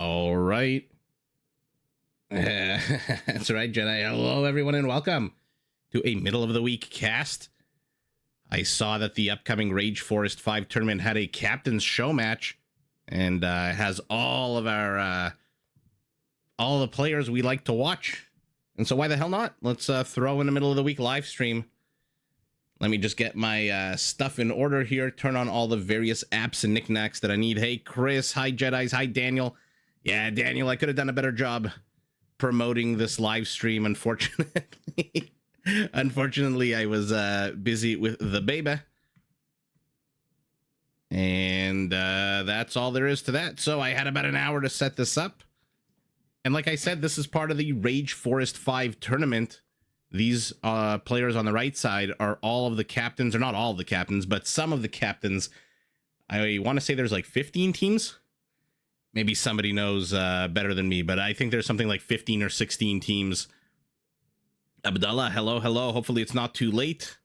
All right. That's right, Jedi. Hello, everyone, and welcome to a middle of the week cast. I saw that the upcoming Rage Forest 5 tournament had a captain's show match and has all of our all the players we like to watch. And so why the hell not? Let's throw in the middle of the week live stream. Let me just get my stuff in order here. Turn on all the various apps and knickknacks that I need. Hey, Chris. Hi, Jedis. Hi, Daniel. Yeah, Daniel, I could have done a better job promoting this live stream, unfortunately. Unfortunately, I was busy with the baby. And that's all there is to that. So I had about an hour to set this up. And like I said, this is part of the Rage Forest 5 tournament. These players on the right side are all of the captains, or not all of the captains, but some of the captains. I want to say there's like 15 teams. Maybe somebody knows better than me, but I think there's something like 15 or 16 teams. Abdullah, hello, hello. Hopefully it's not too late.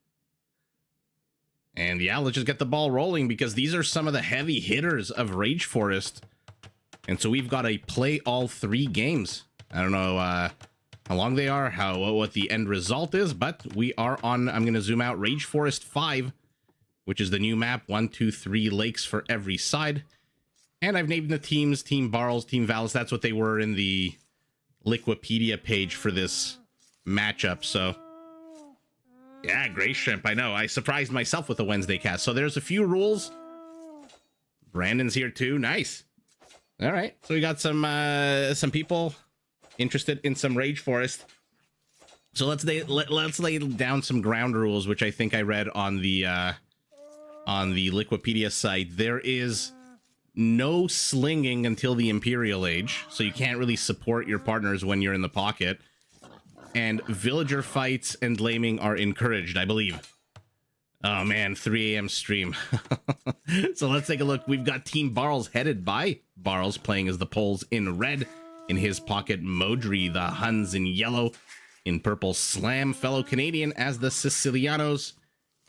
And yeah, let's just get the ball rolling because these are some of the heavy hitters of Rage Forest. And so we've got to play all 3 games. I don't know how long they are, what the end result is, but we are on, I'm going to zoom out, Rage Forest 5, which is the new map, 1, 2, 3 lakes for every side. And I've named the teams, Team Barles, Team Valis. That's what they were in the Liquipedia page for this matchup. So, yeah, Gray Shrimp. I know. I surprised myself with the Wednesday cast. So there's a few rules. Brandon's here too. Nice. All right. So we got some people interested in some Rage Forest. So let's lay down some ground rules, which I think I read on the Liquipedia site. There is no slinging until the Imperial Age, so you can't really support your partners when you're in the pocket. And villager fights and laming are encouraged, I believe. Oh man, 3 a.m. stream. So let's take a look. We've got Team Barles headed by Barles playing as the Poles in red. In his pocket, Modri, the Huns in yellow. In purple, Slam, fellow Canadian as the Sicilianos.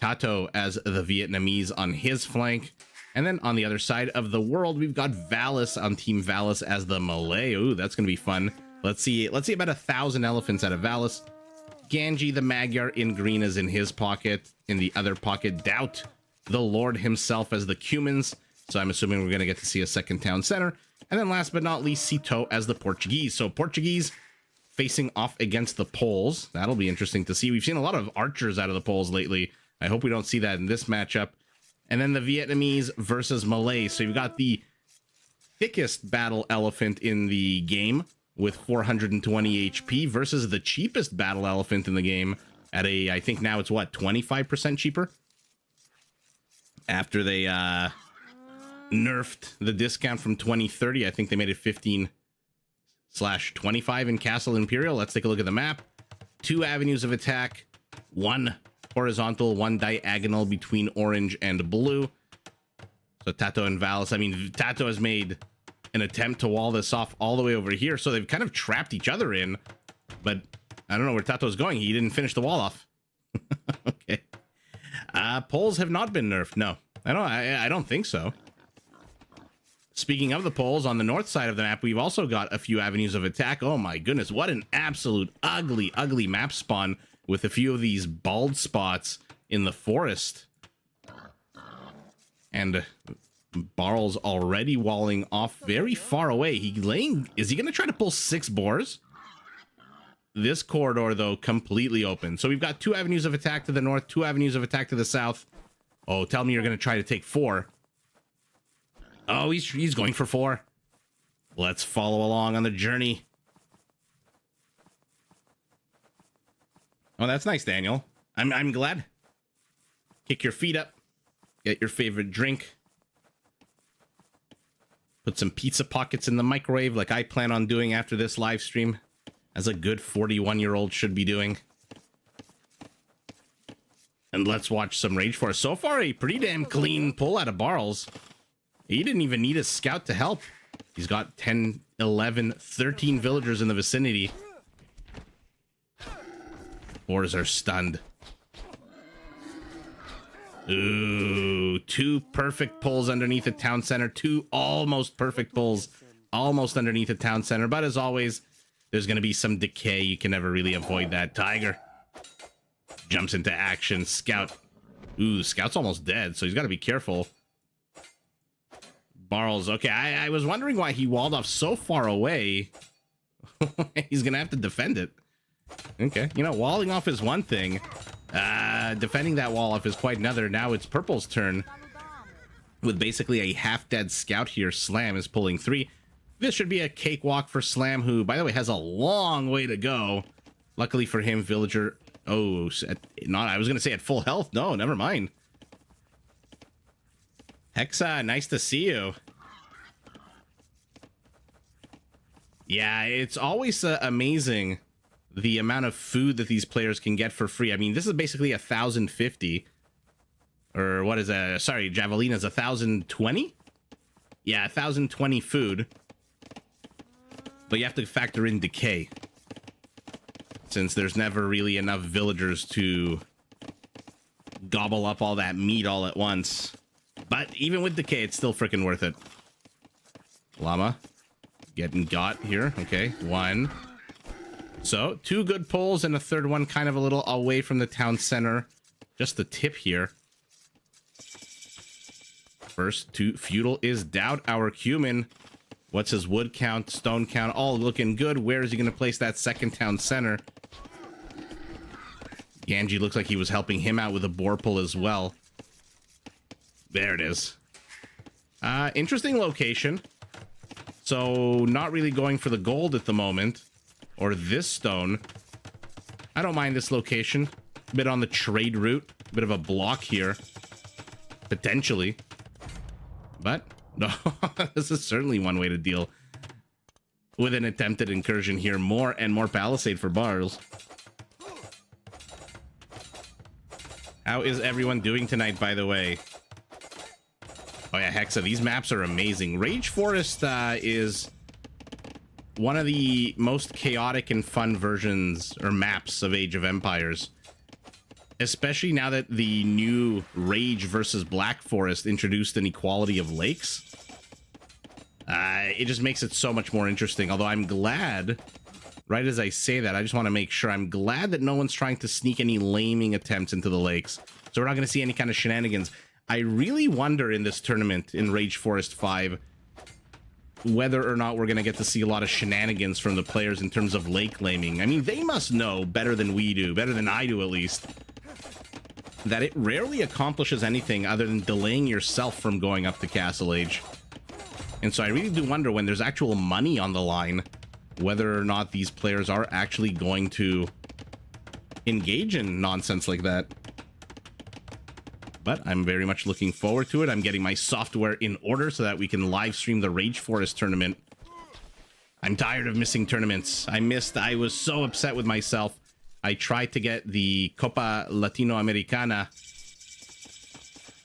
Tato as the Vietnamese on his flank. And then on the other side of the world, we've got Valis on Team Valis as the Malay. Ooh, that's going to be fun. Let's see about 1,000 elephants out of Valis. Ganji, the Magyar in green, is in his pocket. In the other pocket, Doubt, the Lord himself as the Cumans. So I'm assuming we're going to get to see a second town center. And then last but not least, Cito as the Portuguese. So Portuguese facing off against the Poles. That'll be interesting to see. We've seen a lot of archers out of the Poles lately. I hope we don't see that in this matchup. And then the Vietnamese versus Malay. So you've got the thickest battle elephant in the game with 420 HP versus the cheapest battle elephant in the game at I think now it's what, 25% cheaper? After they nerfed the discount from 2030, I think they made it 15/25 in Castle Imperial. Let's take a look at the map. 2 avenues of attack, 1 horizontal, 1 diagonal between orange and blue. So Tato and Valis, I mean, Tato has made an attempt to wall this off all the way over here, so they've kind of trapped each other in, but I don't know where Tato's going. He didn't finish the wall off. Okay. Poles have not been nerfed. No, I don't think so. Speaking of the Poles, on the north side of the map, we've also got a few avenues of attack. Oh my goodness, what an absolute ugly map spawn with a few of these bald spots in the forest. And Barles already walling off very far away. Is he going to try to pull 6 boars? This corridor, though, completely open. So we've got 2 avenues of attack to the north, 2 avenues of attack to the south. Oh, tell me you're going to try to take 4. Oh, he's going for 4. Let's follow along on the journey. Oh, that's nice, Daniel. I'm glad. Kick your feet up. Get your favorite drink. Put some pizza pockets in the microwave like I plan on doing after this live stream, as a good 41-year-old should be doing. And let's watch some Rage Force. So far, a pretty damn clean pull out of Barles. He didn't even need a scout to help. He's got 10, 11, 13 villagers in the vicinity. Boars are stunned. Ooh, 2 perfect pulls underneath the town center. 2 almost perfect pulls almost underneath the town center, but as always, there's going to be some decay. You can never really avoid that. Tiger jumps into action. Scout. Ooh, Scout's almost dead, so he's got to be careful. Barles. Okay, I was wondering why he walled off so far away. He's going to have to defend it. Okay, you know, walling off is one thing. Defending that wall off is quite another. Now it's Purple's turn. With basically a half-dead Scout here, Slam is pulling 3. This should be a cakewalk for Slam, who, by the way, has a long way to go. Luckily for him, Villager... Oh, I was going to say at full health. No, never mind. Hexa, nice to see you. Yeah, it's always amazing the amount of food that these players can get for free. I mean, this is basically 1,050. Or what is that? Sorry, Javelina's 1,020? Yeah, 1,020 food. But you have to factor in decay, since there's never really enough villagers to gobble up all that meat all at once. But even with decay, it's still freaking worth it. Llama getting got here. Okay, 1. So 2 good pulls and a third one kind of a little away from the town center. Just the tip here. First 2 feudal is Doubt, our cumin. What's his wood count, stone count? All looking good. Where is he going to place that second town center? Ganji looks like he was helping him out with a boar pull as well. There it is. Interesting location. So not really going for the gold at the moment. Or this stone. I don't mind this location. A bit on the trade route. A bit of a block here. Potentially. But no, this is certainly one way to deal with an attempted incursion here. More and more palisade for Barles. How is everyone doing tonight, by the way? Oh yeah, Hexa, these maps are amazing. Rage Forest is one of the most chaotic and fun versions or maps of Age of Empires. Especially now that the new Rage versus Black Forest introduced an equality of lakes. It just makes it so much more interesting. Although I'm glad, right as I say that, I just want to make sure, I'm glad that no one's trying to sneak any laming attempts into the lakes. So we're not going to see any kind of shenanigans. I really wonder in this tournament in Rage Forest 5 whether or not we're going to get to see a lot of shenanigans from the players in terms of lake laming. I mean, they must know better than we do, better than I do at least, that it rarely accomplishes anything other than delaying yourself from going up to Castle Age. And so I really do wonder, when there's actual money on the line, whether or not these players are actually going to engage in nonsense like that. But I'm very much looking forward to it. I'm getting my software in order so that we can live stream the Rage Forest tournament. I'm tired of missing tournaments. I was so upset with myself. I tried to get the Copa Latinoamericana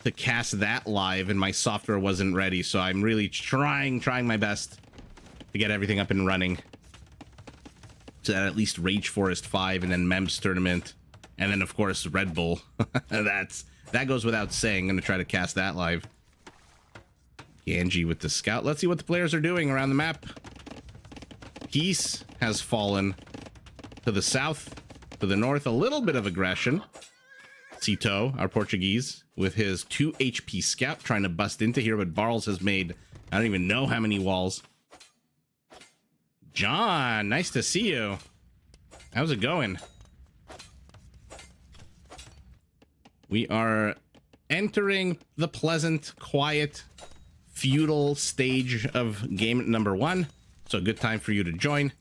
to cast that live, and my software wasn't ready. So I'm really trying my best to get everything up and running, so that at least Rage Forest 5 and then MEMS tournament, and then of course Red Bull. That goes without saying. I'm gonna try to cast that live. Ganji with the scout. Let's see what the players are doing around the map. Peace has fallen to the south. To the north, a little bit of aggression. Cito, our Portuguese, with his 2 HP scout trying to bust into here, but Barles has made, I don't even know how many walls. John, nice to see you. How's it going? We are entering the pleasant, quiet, feudal stage of game number 1. So a good time for you to join.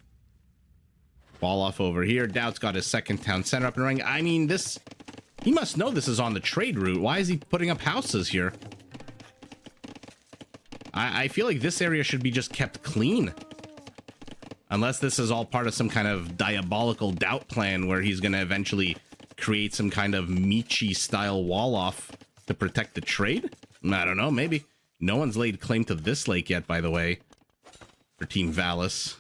Ball off over here. Doubt's got his second town center up and running. I mean, this... He must know this is on the trade route. Why is he putting up houses here? I feel like this area should be just kept clean. Unless this is all part of some kind of diabolical Doubt plan where he's going to eventually create some kind of Michi-style wall-off to protect the trade? I don't know, maybe. No one's laid claim to this lake yet, by the way, for Team Valis.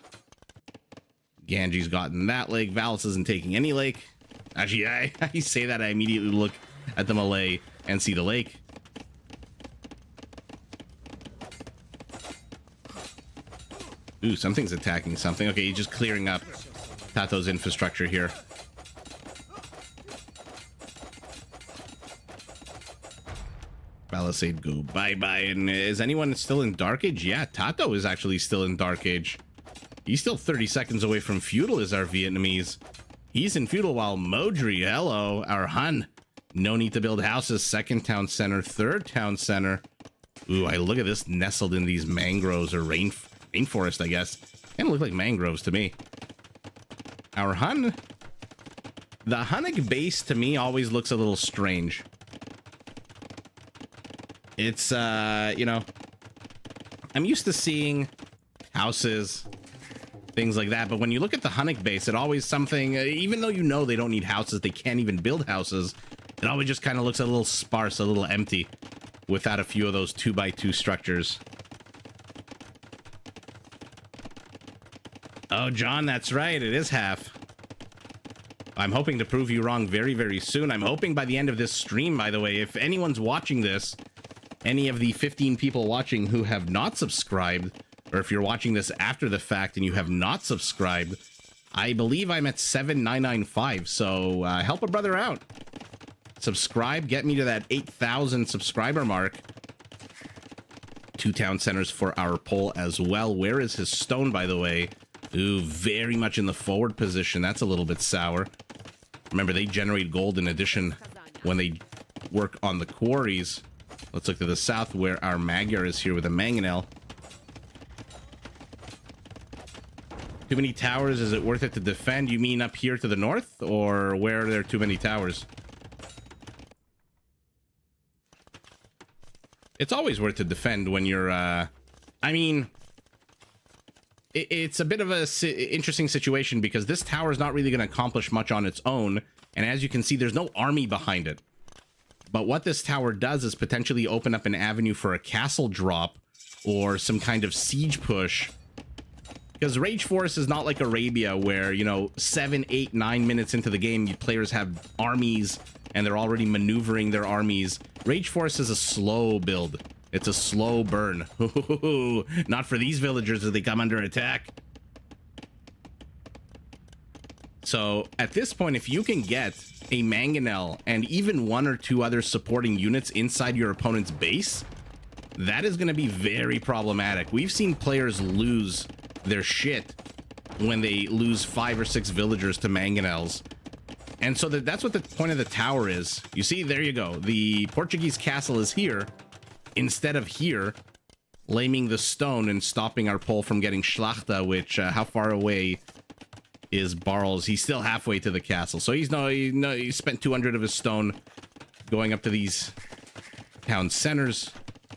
Ganji's gotten that lake. Valis isn't taking any lake. Actually, I say that, I immediately look at the Malay and see the lake. Ooh, something's attacking something. Okay, he's just clearing up Tato's infrastructure here. Palisade go bye-bye. And is anyone still in Dark Age? Yeah, Tato is actually still in Dark Age. He's still 30 seconds away from Feudal is our Vietnamese. He's in Feudal while Modri, hello, our Hun. No need to build houses. Second town center, third town center. Ooh, I look at this nestled in these mangroves or rainforest, I guess. Kind of look like mangroves to me. Our Hun. The Hunnic base to me always looks a little strange. It's, you know, I'm used to seeing houses, things like that. But when you look at the Hunnic base, it always something, even though you know they don't need houses, they can't even build houses. It always just kind of looks a little sparse, a little empty without a few of those 2x2 structures. Oh, John, that's right. It is half. I'm hoping to prove you wrong very, very soon. I'm hoping by the end of this stream, by the way, if anyone's watching this, any of the 15 people watching who have not subscribed, or if you're watching this after the fact and you have not subscribed, I believe I'm at 7,995. So help a brother out. Subscribe, get me to that 8,000 subscriber mark. 2 town centers for our poll as well. Where is his stone, by the way? Ooh, very much in the forward position. That's a little bit sour. Remember, they generate gold in addition when they work on the quarries. Let's look to the south where our Magyar is here with a mangonel. Too many towers, is it worth it to defend? You mean up here to the north, or where are there too many towers? It's always worth to defend when you're, I mean, it's a bit of a interesting situation because this tower is not really going to accomplish much on its own. And as you can see, there's no army behind it. But what this tower does is potentially open up an avenue for a castle drop or some kind of siege push. Because Rage Force is not like Arabia where, you know, 7, 8, 9 minutes into the game, players have armies and they're already maneuvering their armies. Rage Force is a slow build. It's a slow burn. Not for these villagers as they come under attack. So at this point, if you can get a mangonel and even 1 or 2 other supporting units inside your opponent's base, that is going to be very problematic. We've seen players lose their shit when they lose 5 or 6 villagers to mangonels. And so that's what the point of the tower is. You see, there you go. The Portuguese castle is here instead of here, laming the stone and stopping our pole from getting Schlachta, which, how far away is Barles? He's still halfway to the castle. So he spent 200 of his stone going up to these town centers.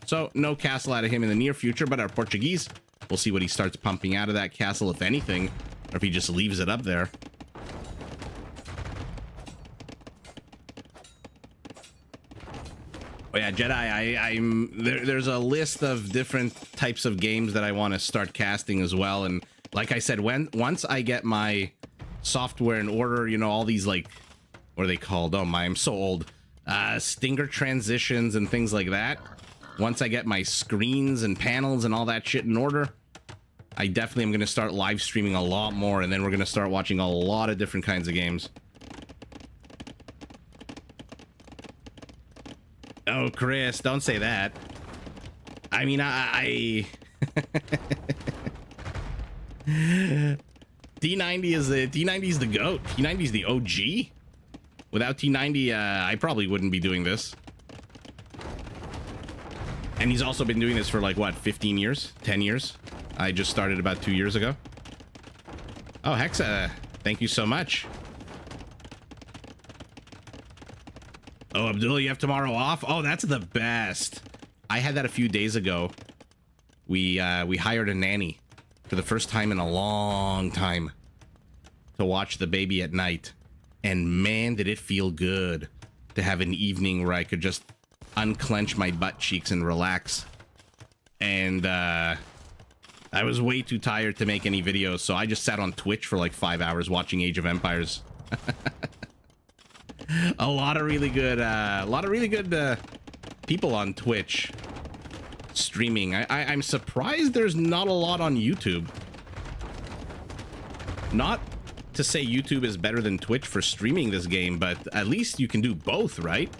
So no castle out of him in the near future, but our Portuguese, we'll see what he starts pumping out of that castle, if anything, or if he just leaves it up there. Oh yeah, Jedi, there's a list of different types of games that I want to start casting as well. And like I said, once I get my software in order, you know, all these, like, what are they called? Oh my, I'm so old. Stinger transitions and things like that. Once I get my screens and panels and all that shit in order, I definitely am going to start live streaming a lot more, and then we're going to start watching a lot of different kinds of games. Oh, Chris, don't say that. I mean, T90 is the GOAT. T90 is the OG. Without T90, I probably wouldn't be doing this. And he's also been doing this for like, what, 15 years? 10 years? I just started about 2 years ago. Oh, Hexa, thank you so much. Oh, Abdullah, you have tomorrow off? Oh, that's the best. I had that a few days ago. We hired a nanny for the first time in a long time to watch the baby at night. And man, did it feel good to have an evening where I could just unclench my butt cheeks and relax. And I was way too tired to make any videos, so I just sat on Twitch for like 5 hours watching Age of Empires. A lot of really good people on Twitch streaming. I'm surprised there's not a lot on YouTube. Not to say YouTube is better than Twitch for streaming this game, but at least you can do both, right?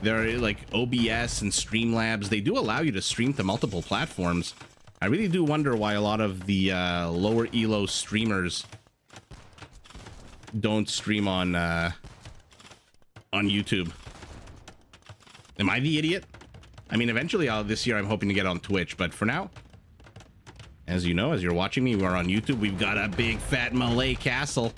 There are like OBS and Streamlabs. They do allow you to stream to multiple platforms. I really do wonder why a lot of the lower Elos streamers don't stream on YouTube. Am I the idiot? I mean, eventually this year I'm hoping to get on Twitch, but for now, as you know, as you're watching me, we're on YouTube. We've got a big fat Malay castle.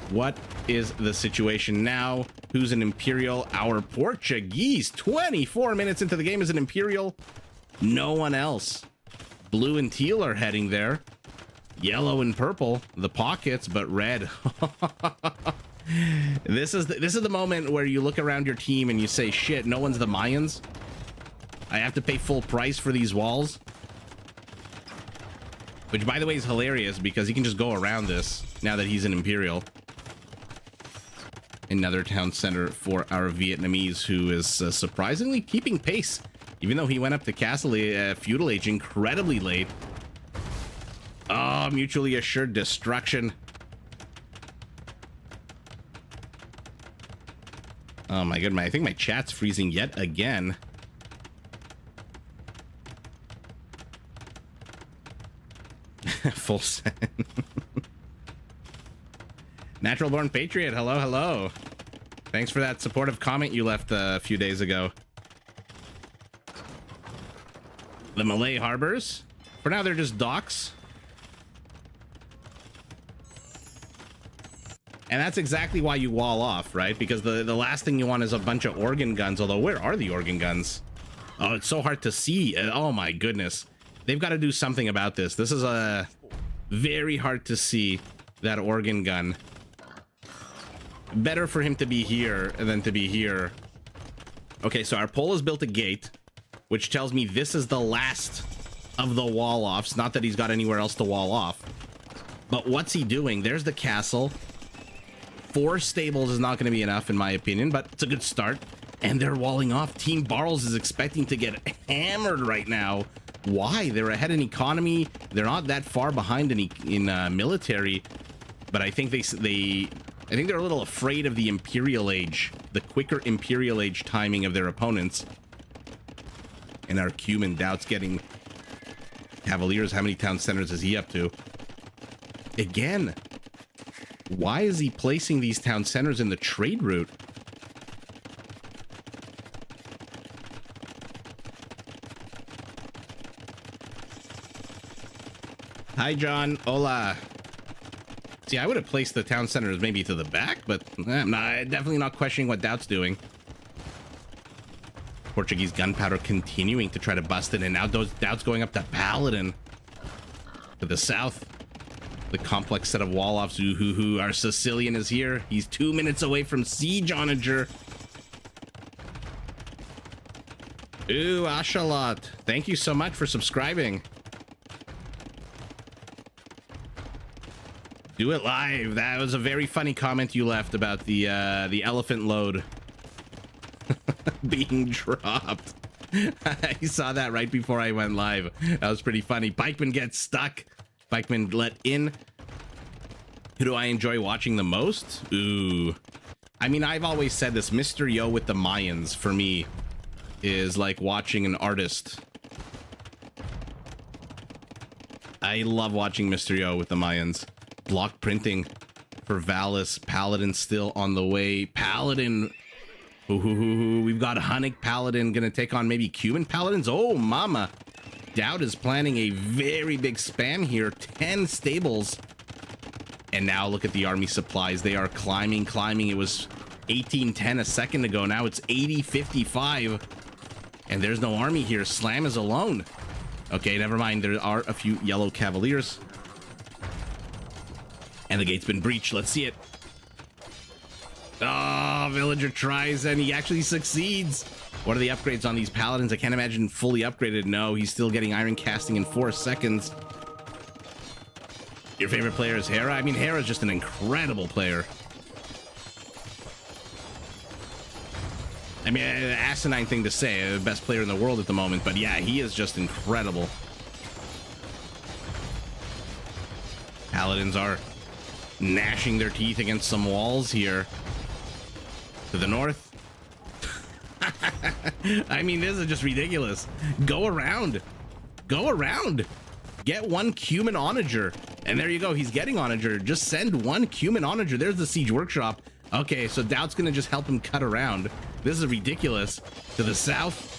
What is the situation now? Who's an Imperial? Our Portuguese. 24 minutes into the game is an Imperial. No one else. Blue and teal are heading there. Yellow and purple, the pockets, but red. This is the moment where you look around your team and you say, shit, no one's the Mayans. I have to pay full price for these walls. Which, by the way, is hilarious because he can just go around this now that he's an Imperial. Another town center for our Vietnamese, who is surprisingly keeping pace, even though he went up to Castle Feudal Age incredibly late. Oh, mutually assured destruction. Oh my goodness, I think my chat's freezing yet again. Full send. Natural Born Patriot, hello, hello. Thanks for that supportive comment you left a few days ago. The Malay harbors. For now, they're just docks. And that's exactly why you wall off, right? Because the last thing you want is a bunch of organ guns. Although, where are the organ guns? Oh, it's so hard to see. Oh my goodness. They've got to do something about this. This is a very hard to see, that organ gun. Better for him to be here than to be here. Okay, so our pole has built a gate, which tells me this is the last of the wall offs. Not that he's got anywhere else to wall off. But what's he doing? There's the castle. 4 stables is not going to be enough, in my opinion, but it's a good start. And they're walling off. Team Barles is expecting to get hammered right now. Why? They're ahead in economy. They're not that far behind in military, but I think I think they're a little afraid of the Imperial Age, the quicker Imperial Age timing of their opponents. And our Cuman doubts getting Cavaliers. How many town centers is he up to? Again, why is he placing these town centers in the trade route? Hi, John. Hola. See, I would have placed the town centers maybe to the back, but I'm definitely not questioning what Doubt's doing. Portuguese gunpowder continuing to try to bust it, and now Doubt's going up to Paladin. To the south. The complex set of wall-offs. Ooh, our Sicilian is here. He's 2 minutes away from Siege Onager. Ooh, Ashalot. Thank you so much for subscribing. Do it live. That was a very funny comment you left about the elephant load being dropped. I saw that right before I went live. That was pretty funny. Pikeman gets stuck. Pikeman let in. Who do I enjoy watching the most? Ooh. I mean, I've always said this. Mr. Yo with the Mayans, for me, is like watching an artist. I love watching Mr. Yo with the Mayans. Block printing for Valis. Paladin still on the way. Paladin. Ooh, we've got Hunnic Paladin gonna take on maybe Cuban Paladins. Oh, mama. Doubt is planning a very big spam here. 10 stables. And now look at the army supplies. They are climbing. It was 1810 a second ago. Now it's 8055. And there's no army here. Slam is alone. Okay, never mind. There are a few yellow cavaliers. And the gate's been breached. Let's see it. Oh, villager tries and he actually succeeds. What are the upgrades on these paladins? I can't imagine fully upgraded. No, he's still getting iron casting in 4 seconds. Your favorite player is Hera? I mean, Hera's just an incredible player. I mean, an asinine thing to say, the best player in the world at the moment, but yeah, he is just incredible. Paladins are gnashing their teeth against some walls here. To the north. I mean, this is just ridiculous. Go around. Go around. Get one Cumin Onager. And there you go. He's getting Onager. Just send one Cumin Onager. There's the Siege Workshop. Okay, so Doubt's going to just help him cut around. This is ridiculous. To the south.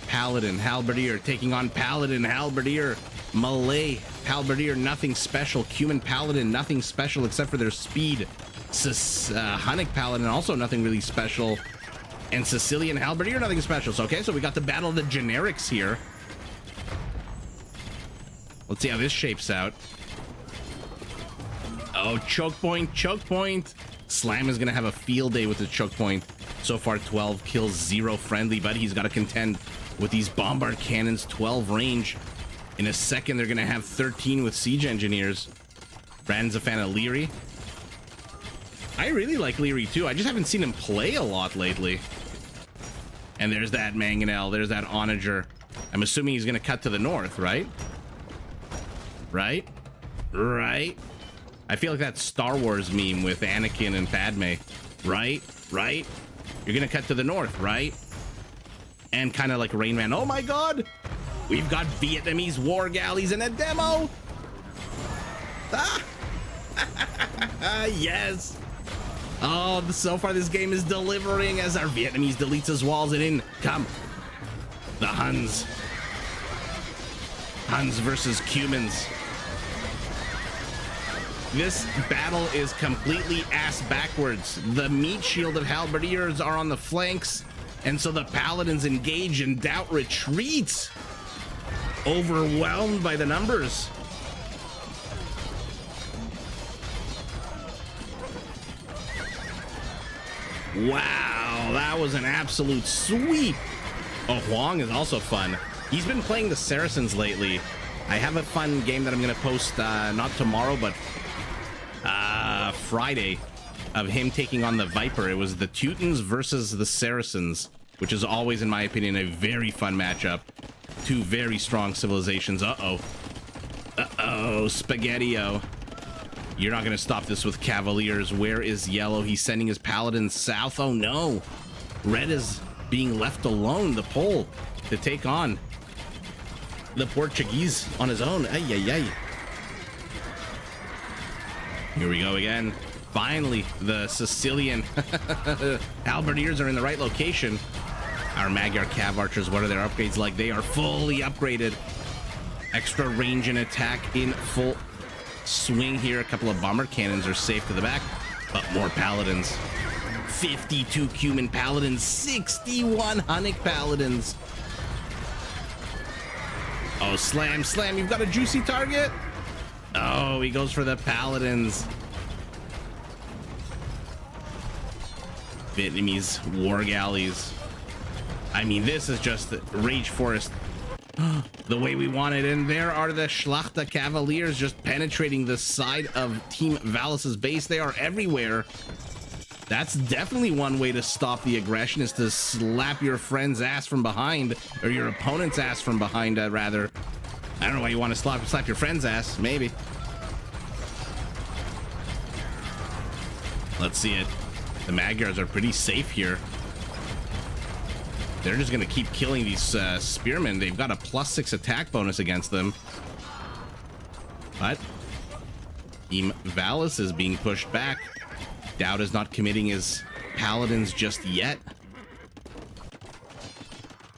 Paladin, Halberdier taking on Paladin, Halberdier, Malay, Halberdier, nothing special. Cumin Paladin, nothing special except for their speed. Hunnic Paladin, also nothing really special. And Sicilian Halberdier, nothing special. So, okay, so we got the battle of the generics here. Let's see how this shapes out. Oh, choke point, choke point. Slam is going to have a field day with his choke point. So far, 12 kills, 0 friendly, but he's got to contend with these bombard cannons, 12 range. In a second, they're going to have 13 with siege engineers. Brandon's a fan of Leary. I really like Leary too. I just haven't seen him play a lot lately. And there's that Mangonel. There's that Onager. I'm assuming he's going to cut to the north, right? Right? Right? I feel like that Star Wars meme with Anakin and Padme. Right? Right? You're going to cut to the north, right? And kind of like Rain Man. Oh my god! We've got Vietnamese war galleys in a demo! Ah! Yes! Oh, so far this game is delivering as our Vietnamese deletes his walls and in come the Huns. Huns versus Cumans. This battle is completely ass backwards. The meat shield of Halberdiers are on the flanks, and so the Paladins engage and Doubt retreats. Overwhelmed by the numbers. Wow, that was an absolute sweep. Oh, Huang is also fun. He's been playing the Saracens lately. I have a fun game that I'm going to post, not tomorrow, but Friday, of him taking on the Viper. It was the Teutons versus the Saracens, which is always, in my opinion, a very fun matchup. Two very strong civilizations. Uh-oh. Uh-oh, Spaghetti-O. You're not going to stop this with Cavaliers. Where is Yellow? He's sending his Paladins south. Oh, no. Red is being left alone, the Pole, to take on the Portuguese on his own. Ay, ay, ay. Here we go again. Finally, the Sicilian Halberdiers are in the right location. Our Magyar Cav Archers, what are their upgrades like? They are fully upgraded. Extra range and attack in full swing here. A couple of bomber cannons are safe to the back, but more Paladins. 52 Cumin Paladins, 61 Hunnic Paladins. Oh, Slam, Slam, you've got a juicy target. Oh, he goes for the Paladins. Vietnamese war galleys. I mean, this is just the Rage Forest the way we want it. And there are the Schlachter Cavaliers just penetrating the side of Team Valus's base. They are everywhere. That's definitely one way to stop the aggression, is to slap your friend's ass from behind, or your opponent's ass from behind, rather. I don't know why you want to slap your friend's ass. Maybe. Let's see it. The Magyars are pretty safe here. They're just going to keep killing these spearmen. They've got a +6 attack bonus against them. But Team Valus is being pushed back. Doubt is not committing his Paladins just yet.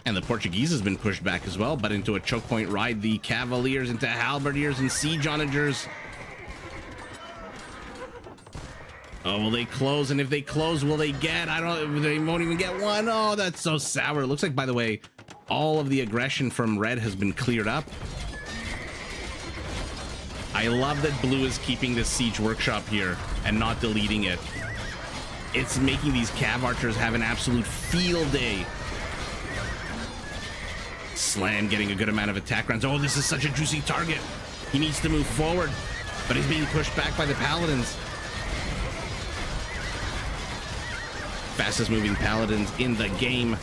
And the Portuguese has been pushed back as well, but into a choke point ride. The Cavaliers into Halberdiers and Siege Onagers. Oh, will they close? And if they close, will they get? I don't. They won't even get one. Oh, that's so sour. It looks like, by the way, all of the aggression from Red has been cleared up. I love that Blue is keeping this Siege Workshop here and not deleting it. It's making these Cav Archers have an absolute field day. Slam getting a good amount of attack rounds. Oh, this is such a juicy target. He needs to move forward, but he's being pushed back by the Paladins. Fastest moving Paladins in the game.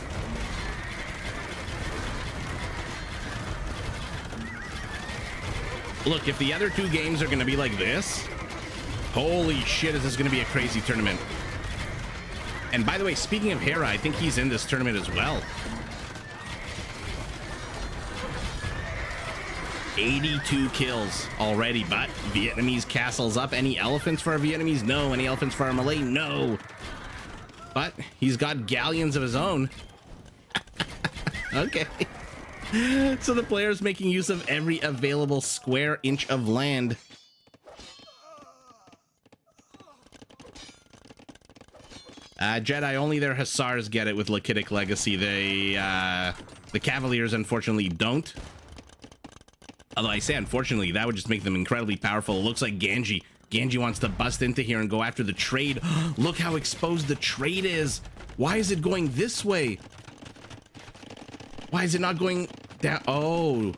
Look, if the other 2 games are going to be like this, holy shit, is this going to be a crazy tournament. And by the way, speaking of Hera, I think he's in this tournament as well. 82 kills already, but Vietnamese castles up. Any elephants for our Vietnamese? No. Any elephants for our Malay? No. But he's got galleons of his own. Okay. So the player's making use of every available square inch of land. Jedi, only their Hussars get it with Lakitic Legacy. The Cavaliers, unfortunately, don't. Although I say unfortunately, that would just make them incredibly powerful. It looks like Ganji. Ganji wants to bust into here and go after the trade. Look how exposed the trade is. Why is it going this way? Why is it not going down? Oh,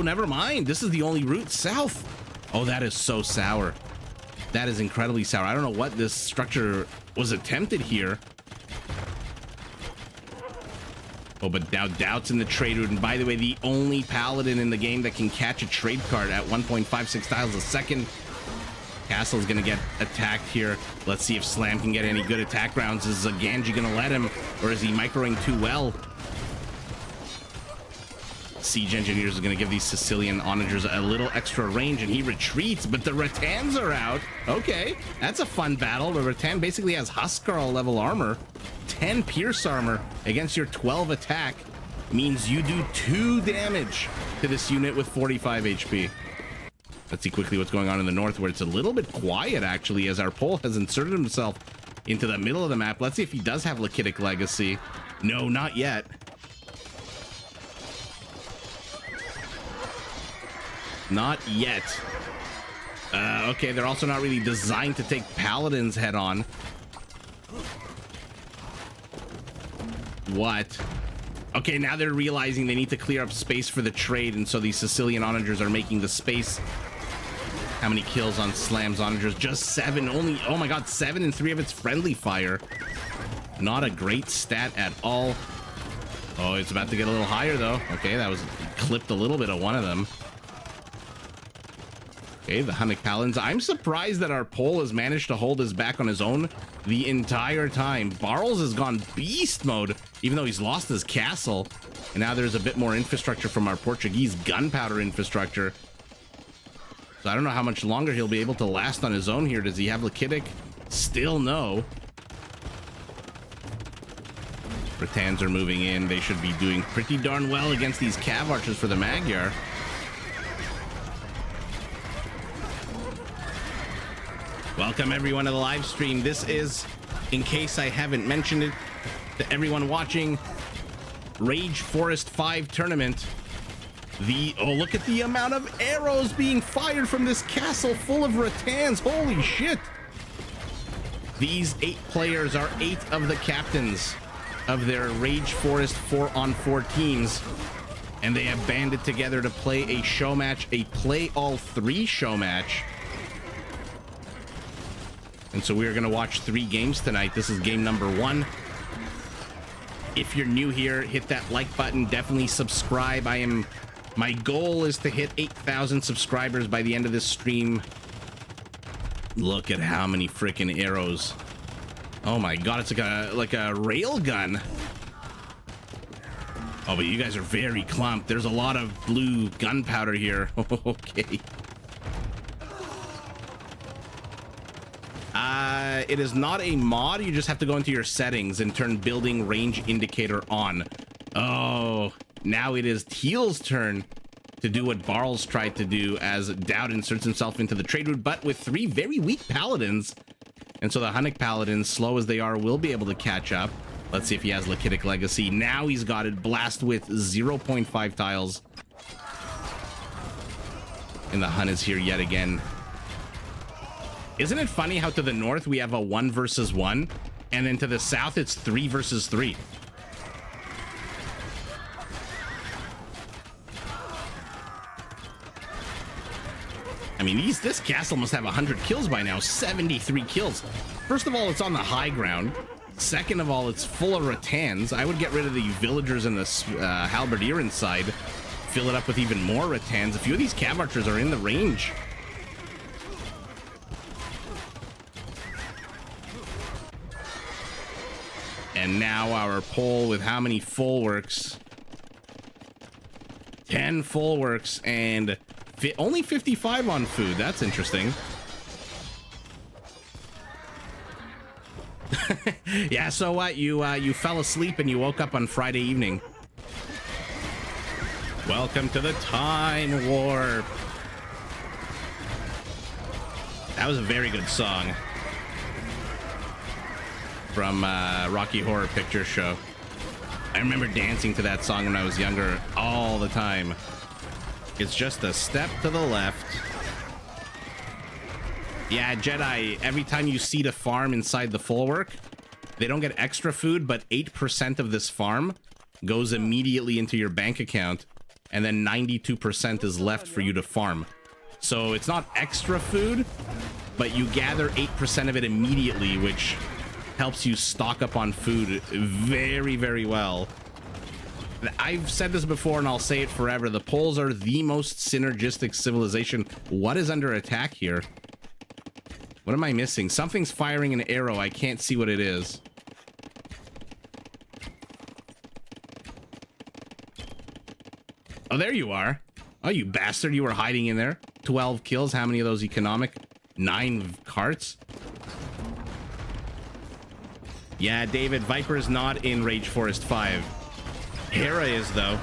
never mind. This is the only route south. Oh, that is so sour. That is incredibly sour. I don't know what this structure was attempted here. Oh, but now Doubt's in the trade route. And by the way, the only paladin in the game that can catch a trade card at 1.56 tiles a second. Castle's gonna get attacked here. Let's see if Slam can get any good attack rounds. Is Ganji gonna let him, or is he microing too well? Siege Engineers is gonna give these Sicilian onagers a little extra range, and he retreats, but the Rattans are out. Okay, that's a fun battle. The Rattan basically has Huskarl level armor. 10 pierce armor against your 12 attack means you do 2 damage to this unit with 45 HP. Let's see quickly what's going on in the north, where it's a little bit quiet, actually, as our Pole has inserted himself into the middle of the map. Let's see if he does have Lakitic Legacy. No, not yet. Not yet. Okay, they're also not really designed to take Paladins head on. What? Okay, now they're realizing they need to clear up space for the trade, and so these Sicilian onagers are making the space. How many kills on Slam's onagers? Just 7 only. Oh my god, 7 and 3 of its friendly fire. Not a great stat at all. Oh, it's about to get a little higher though. Okay, that was clipped a little bit of one of them. Okay, the Hunnic Paladins. I'm surprised that our Pole has managed to hold his back on his own the entire time. Barles has gone beast mode, even though he's lost his castle. And now there's a bit more infrastructure from our Portuguese gunpowder infrastructure. So I don't know how much longer he'll be able to last on his own here. Does he have Lakitic? Still no. Rattans are moving in. They should be doing pretty darn well against these Cav Archers for the Magyar. Welcome everyone to the live stream. This is, in case I haven't mentioned it to everyone watching, Rage Forest 5 tournament. Oh, look at the amount of arrows being fired from this castle full of Rattans. Holy shit. These 8 players are 8 of the captains of their Rage Forest 4-on-4 teams, and they have banded together to play a show match, a play all 3 show match. And so we are going to watch 3 games tonight. This is game number 1. If you're new here, hit that like button. Definitely subscribe. My goal is to hit 8,000 subscribers by the end of this stream. Look at how many freaking arrows. Oh my god, it's like a rail gun. Oh, but you guys are very clumped. There's a lot of blue gunpowder here. Okay. It is not a mod. You just have to go into your settings and turn building range indicator on. Oh, now it is Teal's turn to do what Barles tried to do, as Dowd inserts himself into the trade route, but with 3 very weak paladins. And so the Hunnic Paladins, slow as they are, will be able to catch up. Let's see if he has Lakitic Legacy. Now he's got it. Blast with 0.5 tiles. And the Hun is here yet again. Isn't it funny how to the north we have a 1 versus 1, and then to the south it's 3 versus 3? I mean, this castle must have 100 kills by now. 73 kills. First of all, it's on the high ground. Second of all, it's full of Rattans. I would get rid of the villagers and the halberdier inside. fill it up with even more Rattans. A few of these Cav Archers are in the range. And now our pole with how many full works? 10 full works and only 55 on food. That's interesting. Yeah, so what? You fell asleep and you woke up on Friday evening. Welcome to the Time Warp. That was a very good song from Rocky Horror Picture Show. I remember dancing to that song when I was younger all the time. It's just a step to the left. Yeah, Jedi, every time you seed a farm inside the full work, they don't get extra food, but 8% of this farm goes immediately into your bank account, and then 92% is left for you to farm. So it's not extra food, but you gather 8% of it immediately, which helps you stock up on food very, very well. I've said this before and I'll say it forever. The poles are the most synergistic civilization. What is under attack here? What am I missing? Something's firing an arrow. I can't see what it is. Oh, there you are. Oh, you bastard. You were hiding in there. 12 kills. How many of those economic? 9 carts. Yeah, David, Viper is not in Rage Forest 5. Hera is, though.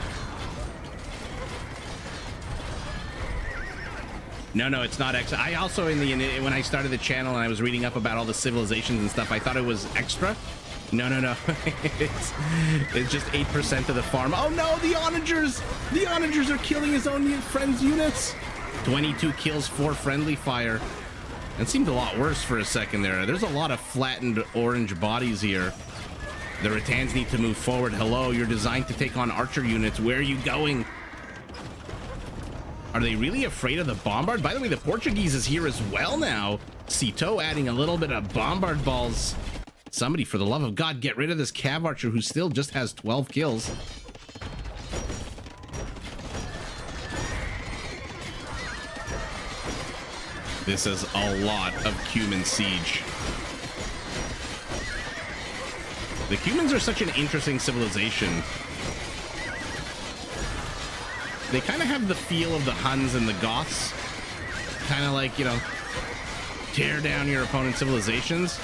No, it's not extra. I also, when I started the channel and I was reading up about all the civilizations and stuff, I thought it was extra. No. It's just 8% of the farm. Oh no, the onagers! The onagers are killing his own friends' units. 22 kills, 4 friendly fire. It seemed a lot worse for a second there. There's a lot of flattened orange bodies here. The Rattans need to move forward. Hello, you're designed to take on archer units. Where are you going? Are they really afraid of the bombard? By the way, the Portuguese is here as well now. Cito adding a little bit of bombard balls. Somebody, for the love of God, get rid of this Cav Archer who still just has 12 kills. This is a lot of Cuman siege. The Cumans are such an interesting civilization. They kind of have the feel of the Huns and the Goths. Kind of like, you know, tear down your opponent's civilizations.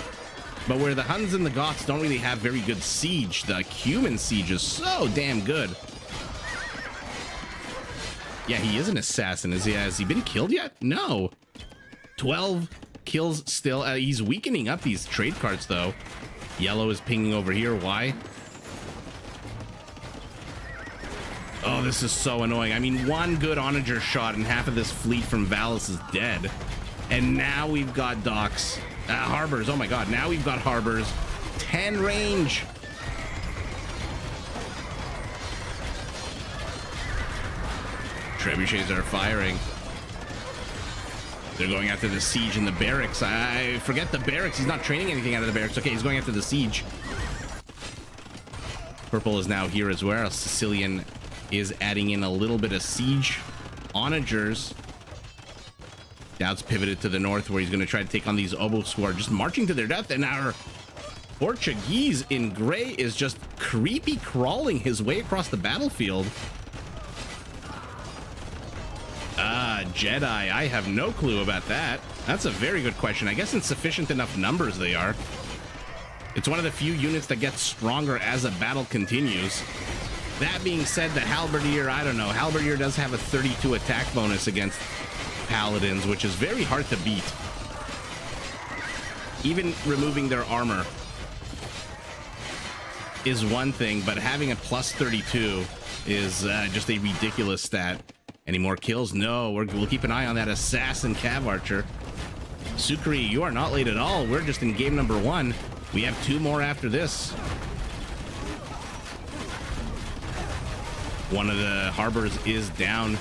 But where the Huns and the Goths don't really have very good siege, the Cuman siege is so damn good. Yeah, he is an assassin. Has he been killed yet? No. 12 kills still. He's weakening up these trade carts, though. Yellow is pinging over here. Why? Oh, this is so annoying. I mean, one good onager shot and half of this fleet from Valis is dead. And now we've got docks. Harbors. Oh my god. Now we've got harbors. 10 range. Trebuchets are firing. They're going after the siege in the barracks. I forget the barracks. He's not training anything out of the barracks. Okay, he's going after the siege. Purple is now here as well. Sicilian is adding in a little bit of siege onagers. Doubt's pivoted to the north where he's going to try to take on these obos who are just marching to their death. And our Portuguese in gray is just creepy crawling his way across the battlefield. Jedi, I have no clue about that. That's a very good question. I guess in sufficient enough numbers they are. It's one of the few units that gets stronger as a battle continues. That being said, the Halberdier, I don't know. Halberdier does have a 32 attack bonus against Paladins, which is very hard to beat. Even removing their armor is one thing, but having a plus 32 is just a ridiculous stat. Any more kills? No, we'll keep an eye on that assassin Cav Archer. Sukri, you are not late at all. We're just in game number 1. We have 2 more after this. One of the harbors is down.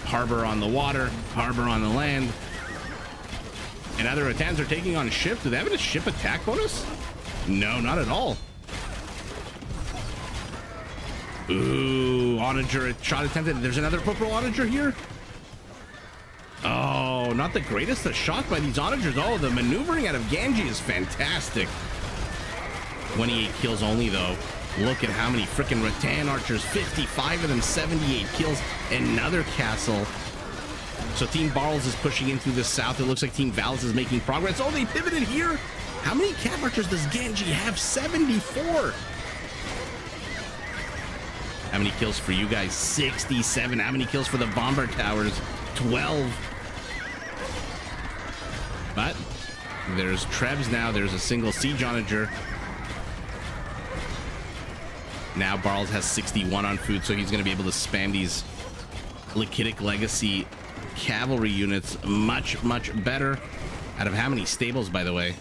Harbor on the water, harbor on the land. And other Rattans are taking on ship. Do they have a ship attack bonus? No, not at all. Ooh. Ooh, onager shot attempted. There's another purple onager here. Oh, not the greatest of shots by these onagers. Oh, the maneuvering out of Genji is fantastic. 28 kills only, though. Look at how many freaking rattan archers. 55 of them, 78 kills. Another castle. So Team Barles is pushing in through the south. It looks like Team Valis is making progress. Oh, they pivoted here. How many cav archers does Genji have? 74. How many kills for you guys? 67. How many kills for the bomber towers? 12. But there's Trebs now. There's a single siege onager. Now Barles has 61 on food, so he's going to be able to spam these Lakitic Legacy cavalry units much better. Out of how many stables, by the way?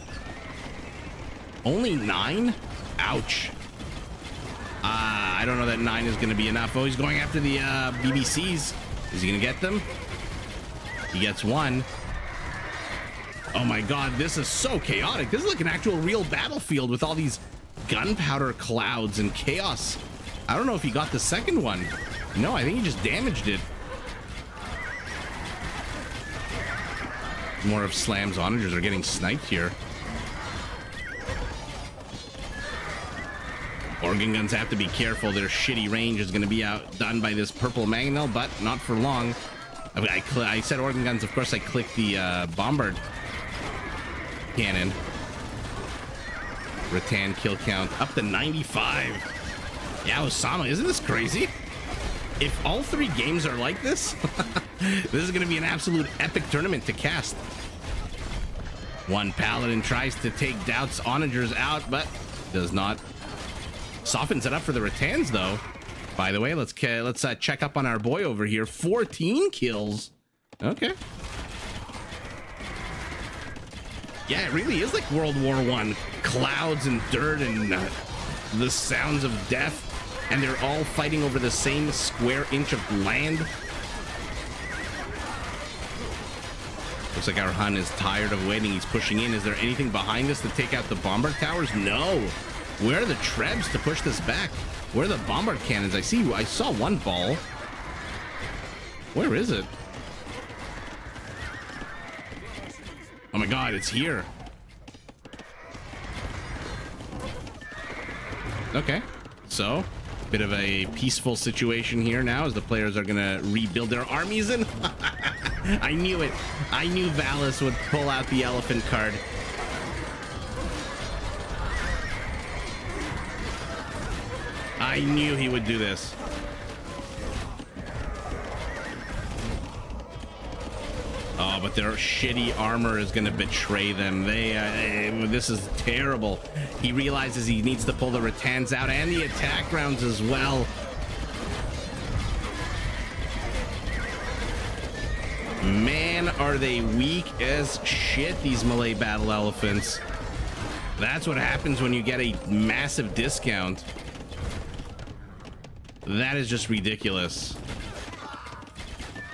Only 9? Ouch. I don't know that 9 is going to be enough. Oh, he's going after the BBCs. Is he going to get them? He gets one. Oh my god, this is so chaotic. This is like an actual real battlefield with all these gunpowder clouds and chaos. I don't know if he got the second one. No, I think he just damaged it. More of Slam's onagers are getting sniped here. Organ guns have to be careful. Their shitty range is going to be outdone by this purple mangonel, but not for long. I said organ guns. Of course, I clicked the bombard cannon. Rattan kill count up to 95. Yeah, Osama, isn't this crazy? If all 3 games are like this, this is going to be an absolute epic tournament to cast. One paladin tries to take Doubt's onagers out, but does not. Softens it up for the Rattans, though. By the way, let's check up on our boy over here. 14 kills. Okay. Yeah, it really is like World War I. Clouds and dirt and the sounds of death. And they're all fighting over the same square inch of land. Looks like our Hun is tired of waiting. He's pushing in. Is there anything behind us to take out the bombard towers? No. Where are the Trebs to push this back? Where are the bombard cannons? I saw one ball. Where is it? Oh my god, it's here. Okay, so bit of a peaceful situation here now as the players are gonna rebuild their armies. And I knew it. I knew Valis would pull out the elephant card. I knew he would do this. Oh, but their shitty armor is going to betray them. This is terrible. He realizes he needs to pull the Rattans out and the attack rounds as well. Man, are they weak as shit, these Malay battle elephants. That's what happens when you get a massive discount. That is just ridiculous.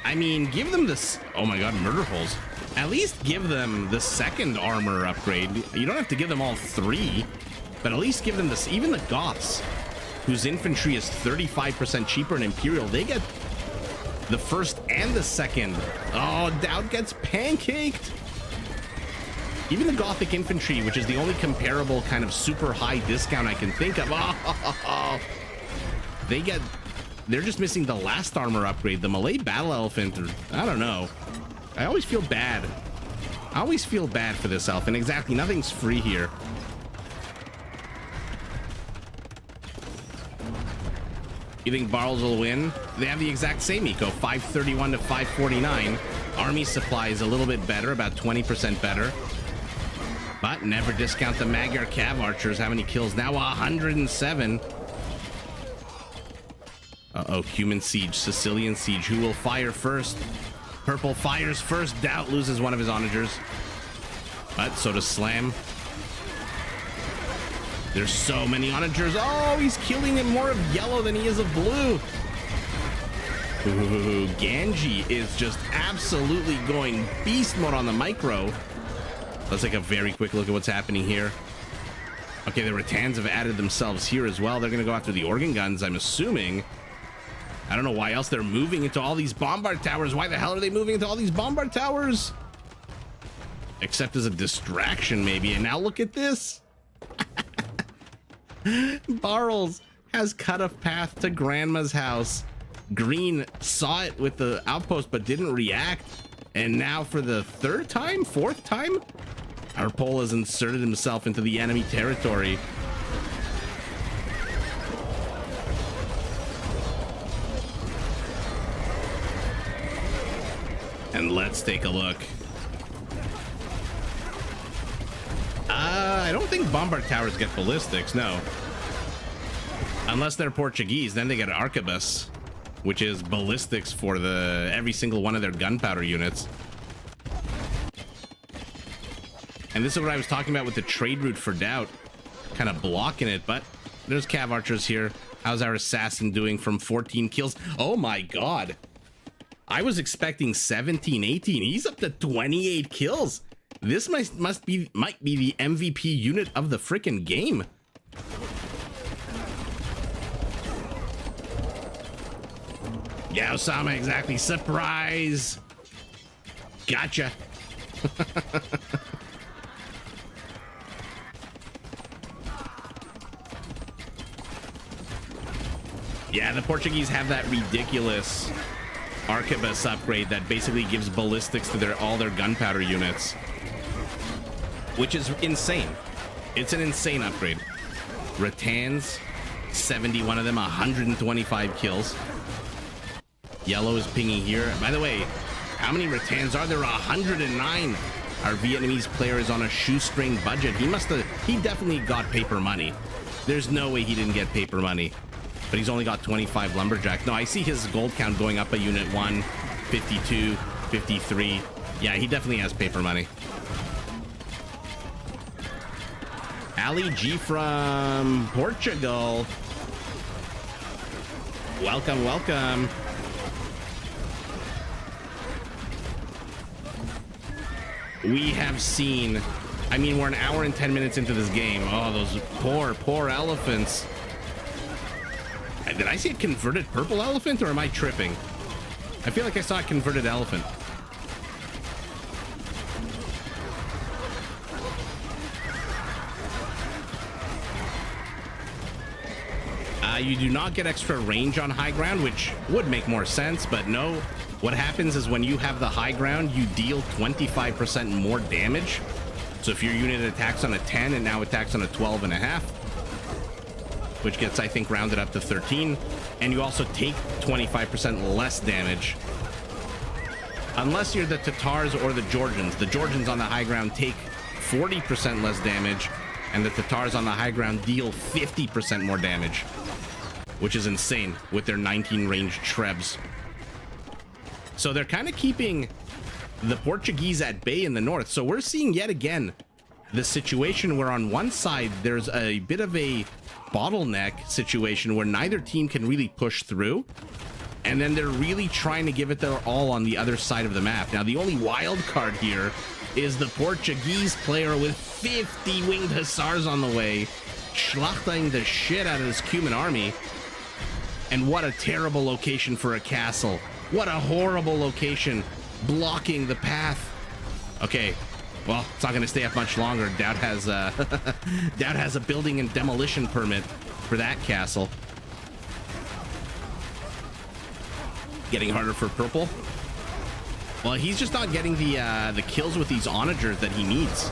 I mean, give them this. Oh my god, murder holes. At least give them the second armor upgrade. You don't have to give them all 3, but at least give them this. Even the Goths, whose infantry is 35% cheaper in Imperial, they get the first and the second. Oh, Dowd gets pancaked. Even the Gothic infantry, which is the only comparable kind of super high discount I can think of. Oh, they're just missing the last armor upgrade. The Malay battle elephant, I don't know. I always feel bad. I always feel bad for this elephant. Exactly, nothing's free here. You think Barles will win? They have the exact same eco, 531 to 549. Army supply is a little bit better, about 20% better. But never discount the Magyar Cav archers. How many kills now? 107. Uh-oh, Cuman Siege, Sicilian Siege. Who will fire first? Purple fires first. Doubt loses one of his onagers. But so does Slam. There's so many onagers. Oh, he's killing him more of yellow than he is of blue. Ooh, Genji is just absolutely going beast mode on the micro. Let's take a very quick look at what's happening here. Okay, the Rattans have added themselves here as well. They're going to go after the organ guns, I'm assuming. I don't know why else they're moving into all these bombard towers. Why the hell are they moving into all these bombard towers? Except as a distraction, maybe. And now look at this. Barrels has cut a path to Grandma's house. Green saw it with the outpost, but didn't react. And now for the fourth time, our pole has inserted himself into the enemy territory. And let's take a look. I don't think bombard towers get ballistics, no. Unless they're Portuguese, then they get arquebus, which is ballistics for every single one of their gunpowder units. And this is what I was talking about with the trade route for Doubt, kind of blocking it, but there's Cav Archers here. How's our assassin doing from 14 kills? Oh my god. I was expecting 17, 18. He's up to 28 kills. This might be the MVP unit of the frickin' game. Yeah, Osama, exactly. Surprise. Gotcha. Yeah, the Portuguese have that ridiculous arquebus upgrade that basically gives ballistics to all their gunpowder units, which is insane. It's an insane upgrade. Rattans, 71 of them, 125 kills. Yellow is pinging here. By the way, how many Rattans are there? 109. Our Vietnamese player is on a shoestring budget. He definitely got paper money. There's no way he didn't get paper money. But he's only got 25 lumberjack. No, I see his gold count going up a unit 1, 52, 53. Yeah, he definitely has paper money. Ali G from Portugal. Welcome, welcome. We have seen, I mean, we're an hour and 10 minutes into this game. Oh, those poor elephants. Did I see a converted purple elephant, or am I tripping? I feel like I saw a converted elephant. You do not get extra range on high ground, which would make more sense, but no. What happens is when you have the high ground, you deal 25% more damage. So if your unit attacks on a 10, it now attacks on a 12 and a half, which gets, I think, rounded up to 13. And you also take 25% less damage. Unless you're the Tatars or the Georgians. The Georgians on the high ground take 40% less damage, and the Tatars on the high ground deal 50% more damage, which is insane with their 19 range trebs. So they're kind of keeping the Portuguese at bay in the north. So we're seeing yet again the situation where on one side there's a bit of a bottleneck situation where neither team can really push through, and then they're really trying to give it their all on the other side of the map. Now the only wild card here is the Portuguese player with 50 winged hussars on the way, schlachting the shit out of this Cuban army. And what a terrible location for a castle. What a horrible location, blocking the path. Okay, well, it's not going to stay up much longer. Doubt has a building and demolition permit for that castle. Getting harder for purple. Well, he's just not getting the kills with these onagers that he needs.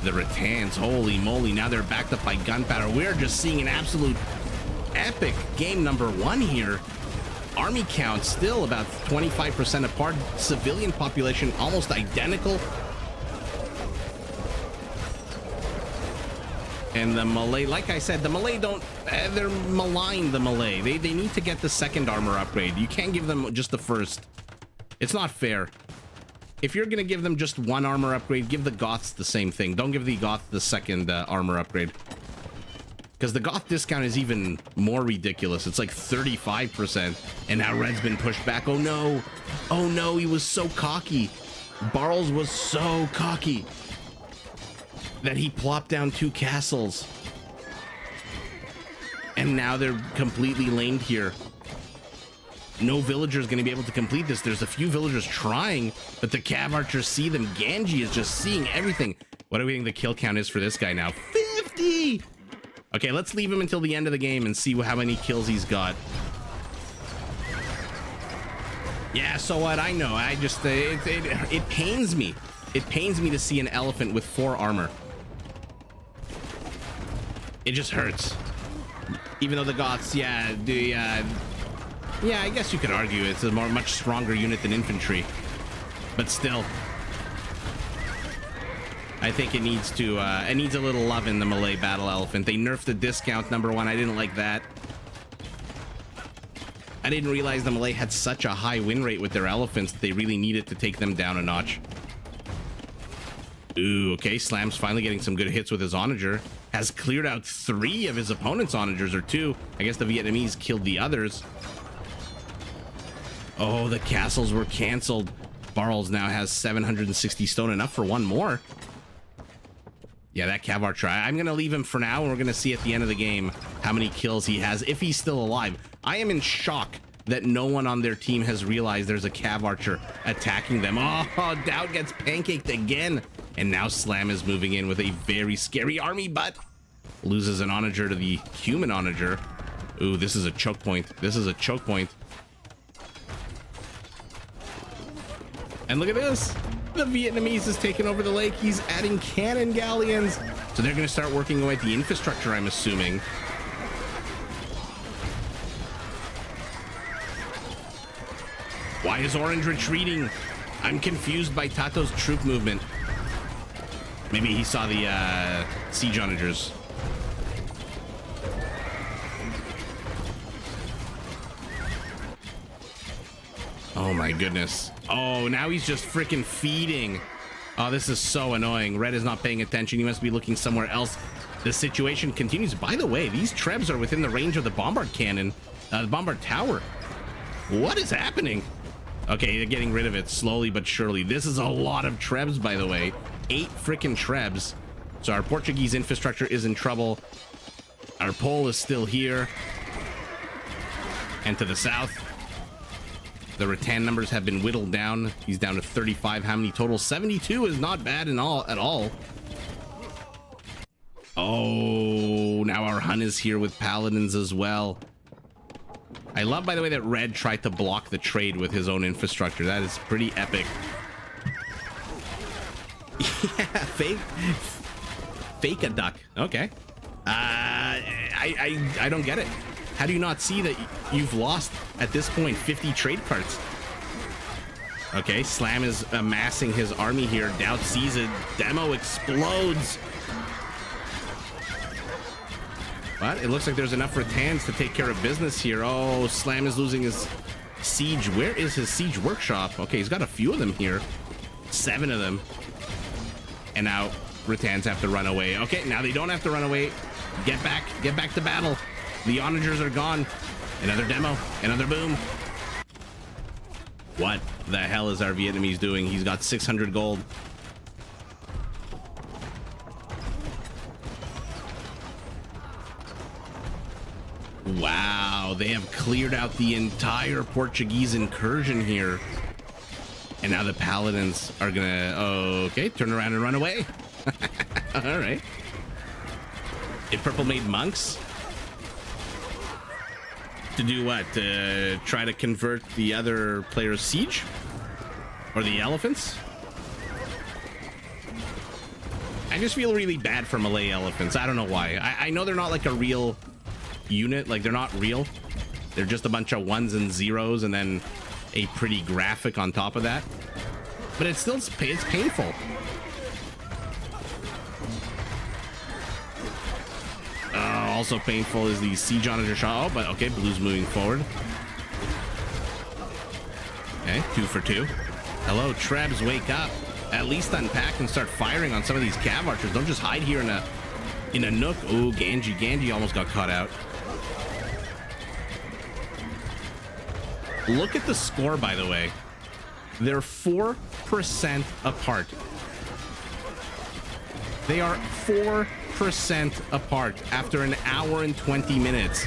The Rattans, holy moly, now they're backed up by gunpowder. We're just seeing an absolute epic game number 1 here. Army count still about 25% apart. Civilian population almost identical. And the Malay, like I said, the Malay don't, they're malign the Malay. They need to get the second armor upgrade. You can't give them just the first. It's not fair. If you're gonna give them just one armor upgrade, give the Goths the same thing. Don't give the Goth the second armor upgrade. Because the Goth discount is even more ridiculous. It's like 35%. And now Red's been pushed back. Oh no. Oh no, he was so cocky. Barles was so cocky that he plopped down 2 castles. And now they're completely lamed here. No villager's going to be able to complete this. There's a few villagers trying, but the cav archers see them. Ganji is just seeing everything. What do we think the kill count is for this guy now? 50! Okay, let's leave him until the end of the game and see how many kills he's got. Yeah, so what? I know. I just... it pains me. It pains me to see an elephant with 4 armor. It just hurts. Even though the Goths, yeah, I guess you could argue it's a much stronger unit than infantry. But still. I think it needs a little love in the Malay battle elephant. They nerfed the discount, #1. I didn't like that. I didn't realize the Malay had such a high win rate with their elephants that they really needed to take them down a notch. Ooh, okay, Slam's finally getting some good hits with his onager. Has cleared out 3 of his opponent's onagers, or 2. I guess the Vietnamese killed the others. Oh, the castles were canceled. Barles now has 760 stone, enough for 1 more. Yeah, that cav archer. I'm going to leave him for now, and we're going to see at the end of the game how many kills he has, if he's still alive. I am in shock that no one on their team has realized there's a cav archer attacking them. Oh, Dowd gets pancaked again. And now Slam is moving in with a very scary army, but loses an onager to the human onager. Ooh, this is a choke point. This is a choke point. And look at this. The Vietnamese is taking over the lake. He's adding cannon galleons. So they're going to start working away at the infrastructure, I'm assuming. Why is Orange retreating? I'm confused by Tato's troop movement. Maybe he saw the siege onagers. Oh my goodness. Oh, now he's just freaking feeding. Oh, this is so annoying. Red is not paying attention. He must be looking somewhere else. The situation continues. By the way, these Trebs are within the range of the bombard cannon, the bombard tower. What is happening? Okay, they're getting rid of it slowly but surely. This is a lot of Trebs, by the way. 8 freaking Trebs. So our Portuguese infrastructure is in trouble. Our Pole is still here. And to the south, the rattan numbers have been whittled down. He's down to 35. How many total? 72 is not bad at all. Oh, now our Hun is here with paladins as well. I love, by the way, that Red tried to block the trade with his own infrastructure. That is pretty epic. Yeah, fake a duck. Okay. I don't get it. How do you not see that you've lost at this point 50 trade carts? Okay, Slam is amassing his army here. Doubt sees it. Demo explodes. But it looks like there's enough rattans to take care of business here. Oh, Slam is losing his siege. Where is his siege workshop? Okay, he's got a few of them here. 7 of them. And now rattans have to run away. Okay, now they don't have to run away. Get back to battle. The onagers are gone. Another demo, another boom. What the hell is our Vietnamese doing? He's got 600 gold. Wow, they have cleared out the entire Portuguese incursion here. And now the paladins are gonna, okay, turn around and run away. All right. If Purple made monks to do what? To try to convert the other player's siege? Or the elephants? I just feel really bad for Malay elephants. I don't know why. I know they're not like a real unit. Like, they're not real. They're just a bunch of 1s and 0s and then a pretty graphic on top of that. But it's still, it's painful. Also painful is the siege onager shot. Oh, but okay, Blue's moving forward. Okay, 2 for 2. Hello, Trebs, wake up. At least unpack and start firing on some of these cav archers. Don't just hide here in a nook. Oh, Ganji almost got caught out. Look at the score, by the way. They're 4% apart. They are 4% 1% apart after an hour and 20 minutes.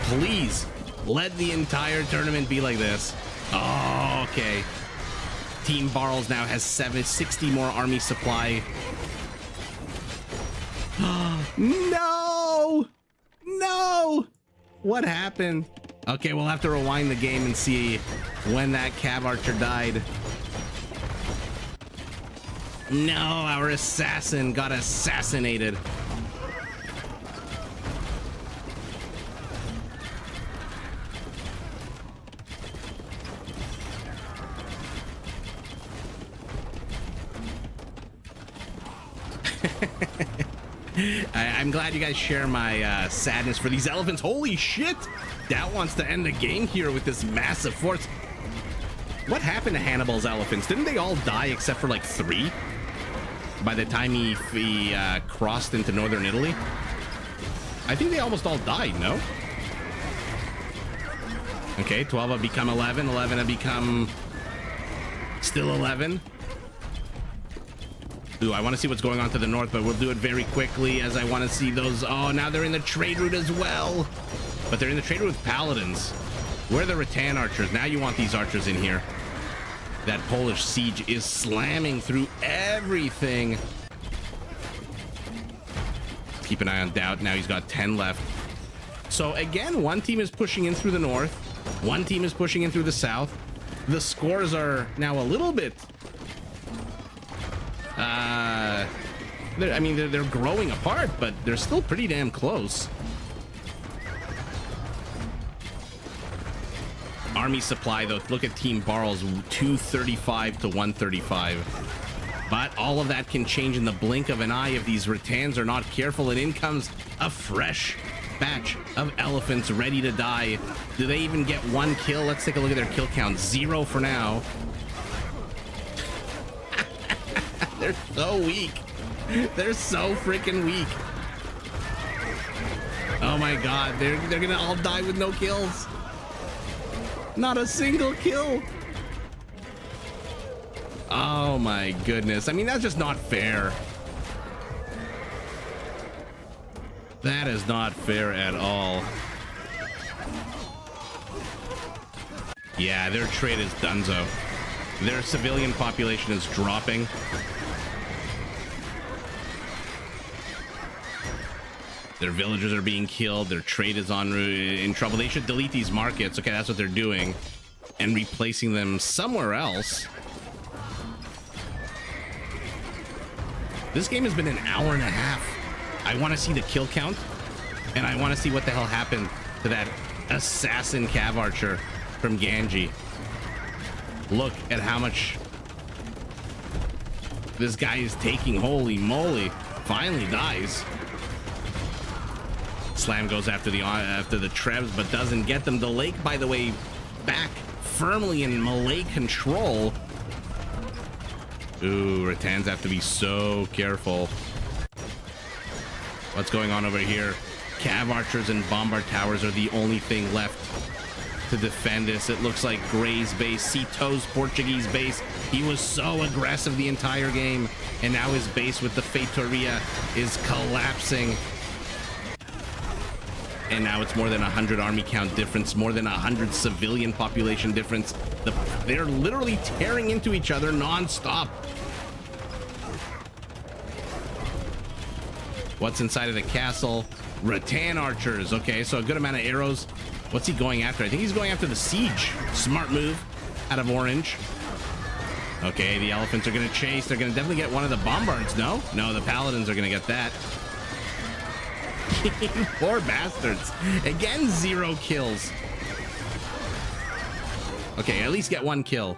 Please let the entire tournament be like this. Oh, okay. Team Barles now has 60 more army supply. No! No! What happened? Okay, we'll have to rewind the game and see when that Cav Archer died. No, our assassin got assassinated. I'm glad you guys share my sadness for these elephants. Holy shit! Doubt wants to end the game here with this massive force. What happened to Hannibal's elephants? Didn't they all die except for like 3? By the time he crossed into northern Italy? I think they almost all died, no? Okay, 12 have become 11. 11 have become still 11. Ooh, I want to see what's going on to the north, but we'll do it very quickly as I want to see those. Oh, now they're in the trade route as well. But they're in the trade route with paladins. Where are the rattan archers? Now you want these archers in here. That Polish siege is slamming through everything. Keep an eye on Doubt. Now he's got 10 left. So again, one team is pushing in through the north. One team is pushing in through the south. The scores are now a little bit... I mean, they're growing apart, but they're still pretty damn close. Army supply, though, look at Team Barles, 235 to 135. But all of that can change in the blink of an eye if these rattans are not careful, and in comes a fresh batch of elephants ready to die. Do they even get 1 kill? Let's take a look at their kill count. 0 for now. They're so weak. They're so freaking weak. Oh my god, they're gonna all die with no kills. Not a single kill. Oh my goodness. I mean, that's just not fair. That is not fair at all. Yeah, their trade is donezo. Their civilian population is dropping. Their villagers are being killed. Their trade is in trouble. They should delete these markets. Okay, that's what they're doing. And replacing them somewhere else. This game has been an hour and a half. I want to see the kill count. And I want to see what the hell happened to that assassin Cav Archer from Ganji. Look at how much this guy is taking. Holy moly. Finally dies. Slam goes after the Trebs, but doesn't get them. The lake, by the way, back firmly in Malay control. Ooh, Rattans have to be so careful. What's going on over here? Cav archers and bombard towers are the only thing left to defend this. It looks like Gray's base, Cito's Portuguese base. He was so aggressive the entire game, and now his base with the Feitoria is collapsing. And now it's more than 100 army count difference, more than 100 civilian population difference. They're literally tearing into each other non-stop. What's inside of the castle? Rattan archers. Okay, so a good amount of arrows. What's he going after? I think he's going after the siege. Smart move out of orange. Okay, the elephants are going to chase. They're going to definitely get one of the bombards. No, the paladins are going to get that. Poor bastards. Again, 0 kills. Okay, at least get 1 kill.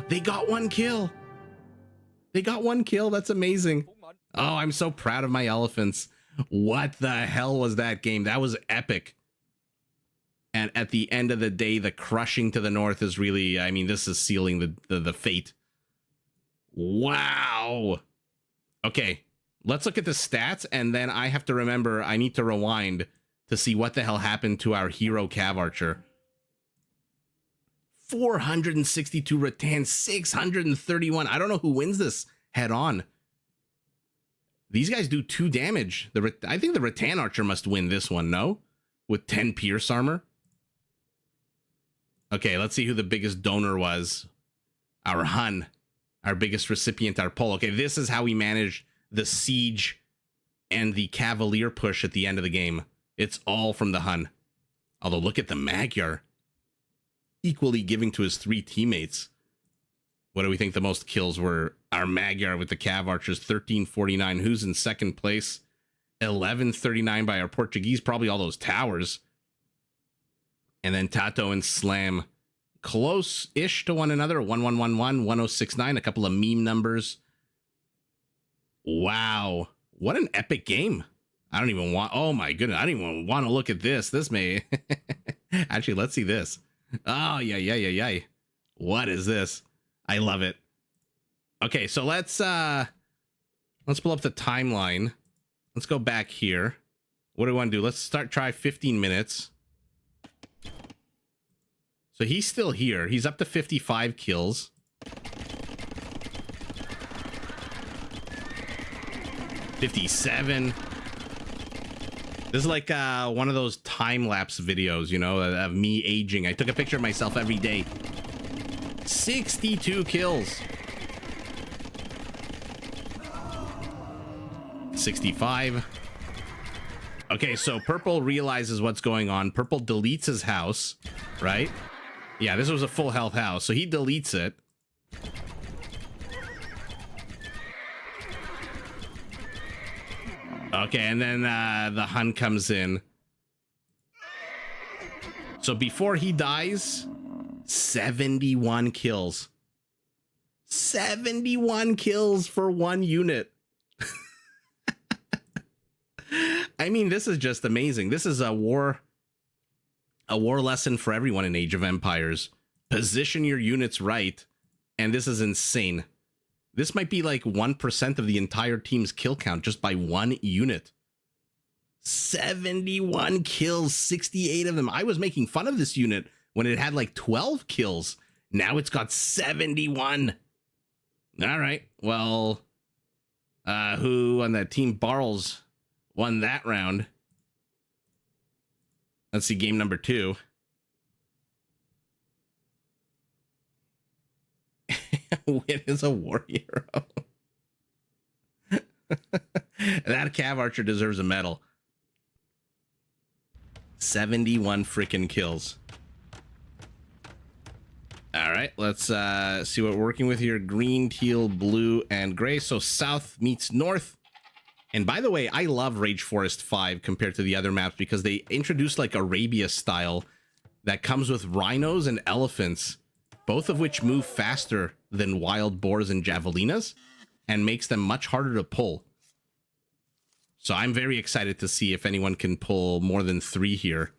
They got 1 kill. They got 1 kill. That's amazing. Oh, I'm so proud of my elephants. What the hell was that game? That was epic. And at the end of the day, the crushing to the north is really, I mean, this is sealing the fate. Wow. Okay. Let's look at the stats, and then I have to remember I need to rewind to see what the hell happened to our hero Cav Archer. 462 rattan, 631. I don't know who wins this head on. These guys do 2 damage. I think the Rattan Archer must win this one, no? With 10 Pierce armor. Okay, let's see who the biggest donor was. Our Hun. Our biggest recipient, our Pole. Okay, this is how we managed the Siege and the Cavalier push at the end of the game. It's all from the Hun. Although, look at the Magyar. Equally giving to his 3 teammates. What do we think the most kills were? Our Magyar with the Cav Archers, 1349. Who's in second place? 1139 by our Portuguese, probably all those towers. And then Tato and Slam, close-ish to one another, 1111, 1069, a couple of meme numbers. Wow, what an epic game. I don't even want, oh my goodness, I don't even want to look at this. This may, actually, let's see this. Oh, yeah. What is this? I love it. Okay, so let's pull up the timeline. Let's go back here. What do we want to do? Let's try 15 minutes. So he's still here. He's up to 55 kills. $57. This is like one of those time-lapse videos, you know, of me aging. I took a picture of myself every day. 62 kills. 65. Okay, so Purple realizes what's going on. Purple deletes his house, right? Yeah, this was a full health house, so he deletes it. Okay, and then the Hun comes in. So before he dies, 71 kills. 71 kills for 1 unit. I mean, this is just amazing. This is a war lesson for everyone in Age of Empires. Position your units right, and this is insane. This might be like 1% of the entire team's kill count just by 1 unit. 71 kills, 68 of them. I was making fun of this unit when it had like 12 kills. Now it's got 71. All right. Well, who on that team? Barles won that round. Let's see game number 2. Win is a war hero. That Cav Archer deserves a medal. 71 freaking kills. All right, let's see what we're working with here. Green, teal, blue, and gray. So south meets north. And by the way, I love Rage Forest 5 compared to the other maps because they introduced like Arabia style that comes with rhinos and elephants, both of which move faster than wild boars and javelinas and makes them much harder to pull. So I'm very excited to see if anyone can pull more than 3 here.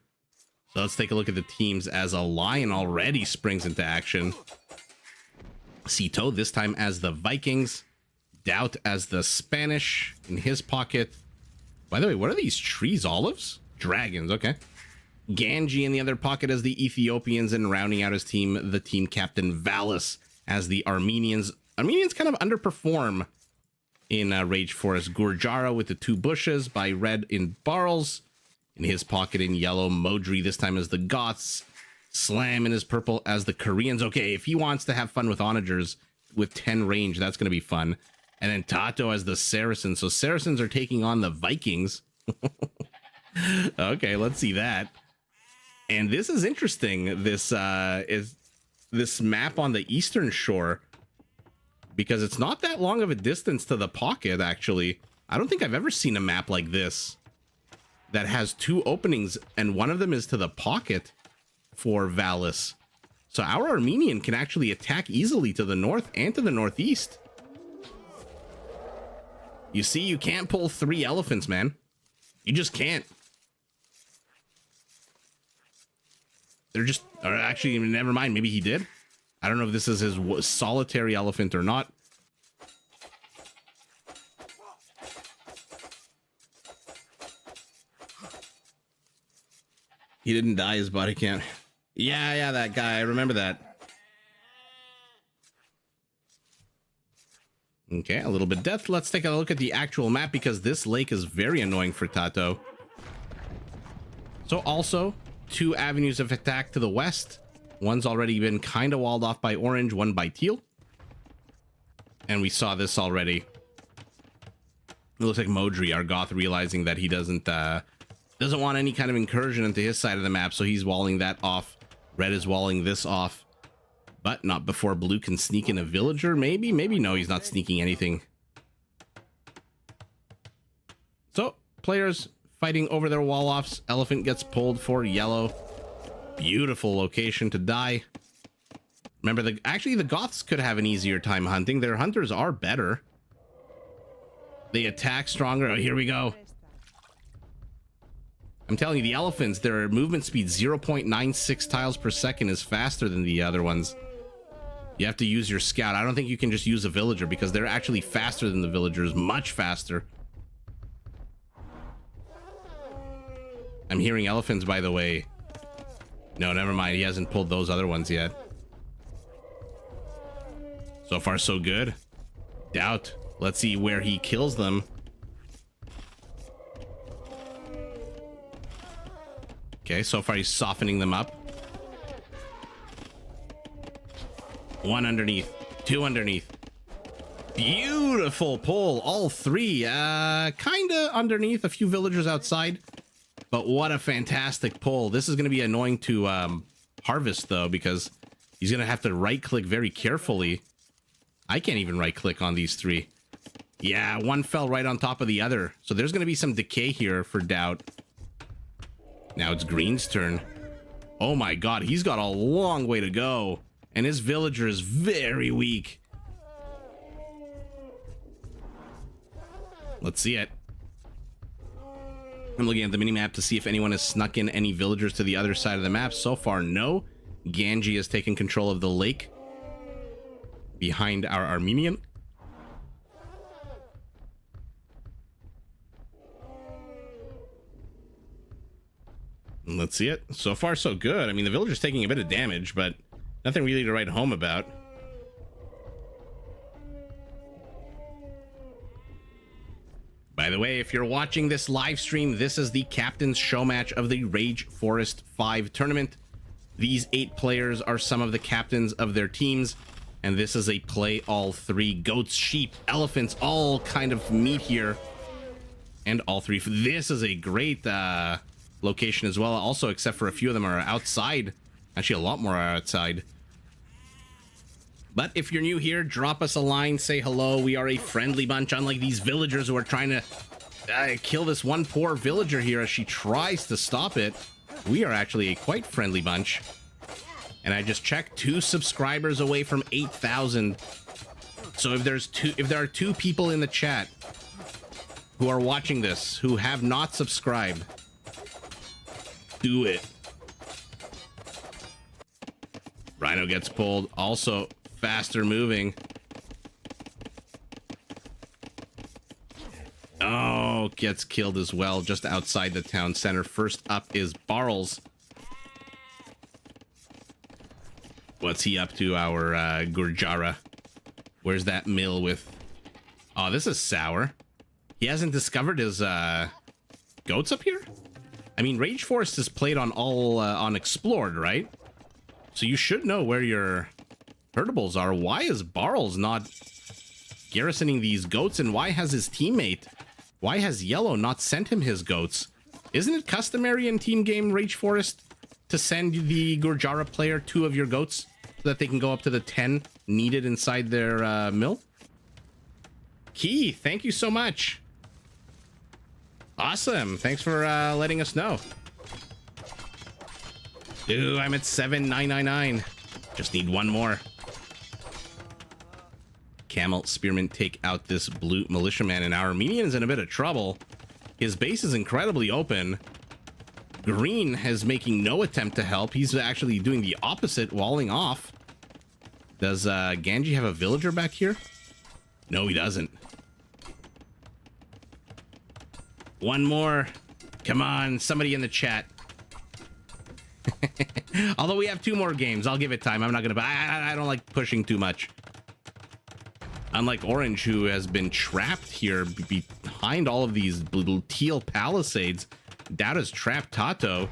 So let's take a look at the teams as a lion already springs into action. Cito this time as the Vikings. Doubt as the Spanish in his pocket. By the way, what are these trees? Olives? Dragons, okay. Ganji in the other pocket as the Ethiopians, and rounding out his team, the team captain Valis as the Armenians. Armenians kind of underperform in Rage Forest. Gurjara with the 2 bushes by red in Barles. In his pocket in yellow, Modri this time as the Goths. Slam in his purple as the Koreans. Okay, if he wants to have fun with onagers with 10 range, that's going to be fun. And then Tato as the Saracens. So Saracens are taking on the Vikings. Okay, let's see that. And this is interesting. This is this map on the eastern shore, because it's not that long of a distance to the pocket, actually. I don't think I've ever seen a map like this that has 2 openings, and one of them is to the pocket for Valis. So our Armenian can actually attack easily to the north and to the northeast. You see, you can't pull 3 elephants, man. You just can't. They're just, or actually, never mind. Maybe he did. I don't know if this is his solitary elephant or not. He didn't die, his body count. Yeah, that guy. I remember that. Okay, a little bit death. Let's take a look at the actual map because this lake is very annoying for Tato. So also, 2 avenues of attack to the west. One's already been kind of walled off by orange, one by teal. And we saw this already. It looks like Modri, our goth, realizing that he doesn't want any kind of incursion into his side of the map, so he's walling that off. Red is walling this off. But not before blue can sneak in a villager, maybe? Maybe no, he's not sneaking anything. So, players fighting over their wall-offs. Elephant gets pulled for yellow. Beautiful location to die. Remember, actually, the Goths could have an easier time hunting. Their hunters are better. They attack stronger. Oh, here we go. I'm telling you, the elephants, their movement speed 0.96 tiles per second is faster than the other ones. You have to use your scout. I don't think you can just use a villager because they're actually faster than the villagers, much faster. I'm hearing elephants, by the way. No, never mind. He hasn't pulled those other ones yet. So far, so good. Doubt. Let's see where he kills them. Okay, so far he's softening them up. 1 underneath, 2 underneath. Beautiful pull, all 3. Kinda underneath, a few villagers outside. But what a fantastic pull. This is going to be annoying to harvest, though, because he's going to have to right-click very carefully. I can't even right-click on these 3. Yeah, one fell right on top of the other. So there's going to be some decay here for Doubt. Now it's Green's turn. Oh my god, he's got a long way to go. And his villager is very weak. Let's see it. I'm looking at the minimap to see if anyone has snuck in any villagers to the other side of the map. So far, no. Ganji has taken control of the lake behind our Armenian. Let's see it. So far, so good. I mean, the villager's taking a bit of damage, but nothing really to write home about. By the way, if you're watching this live stream, this is the captain's show match of the Rage Forest 5 tournament. These 8 players are some of the captains of their teams, and this is a play all 3. Goats, sheep, elephants, all kind of meet here. And all 3. This is a great location as well, also, except for a few of them are outside. Actually, a lot more are outside. But if you're new here, drop us a line, say hello. We are a friendly bunch, unlike these villagers who are trying to kill this one poor villager here as she tries to stop it. We are actually a quite friendly bunch. And I just checked, 2 subscribers away from 8,000. So if there are 2 people in the chat who are watching this who have not subscribed, do it. Rhino gets pulled, also faster moving. Oh, gets killed as well, just outside the town center. First up is Barles. What's he up to, our Gurjara? Where's that mill with... Oh, this is sour. He hasn't discovered his goats up here? I mean, Rage Forest is played on all on Explored, right? So you should know where your herdables are. Why is Barles not garrisoning these goats, and why has his teammate, why has Yellow not sent him his goats? Isn't it customary in team game Rage Forest to send the Gurjara player 2 of your goats so that they can go up to the 10 needed inside their mill? Key, thank you so much. Awesome, thanks for letting us know. Ooh, I'm at 7,999. Just need 1 more. Camel Spearman take out this blue militiaman, and our Armenian's in a bit of trouble. His base is incredibly open. Green is making no attempt to help. He's actually doing the opposite, walling off. Does Ganji have a villager back here? No, he doesn't. 1 more. Come on, somebody in the chat. Although we have 2 more games, I'll give it time. I'm not gonna. I don't like pushing too much. Unlike Orange, who has been trapped here behind all of these little teal palisades. Dowda's trapped Tato.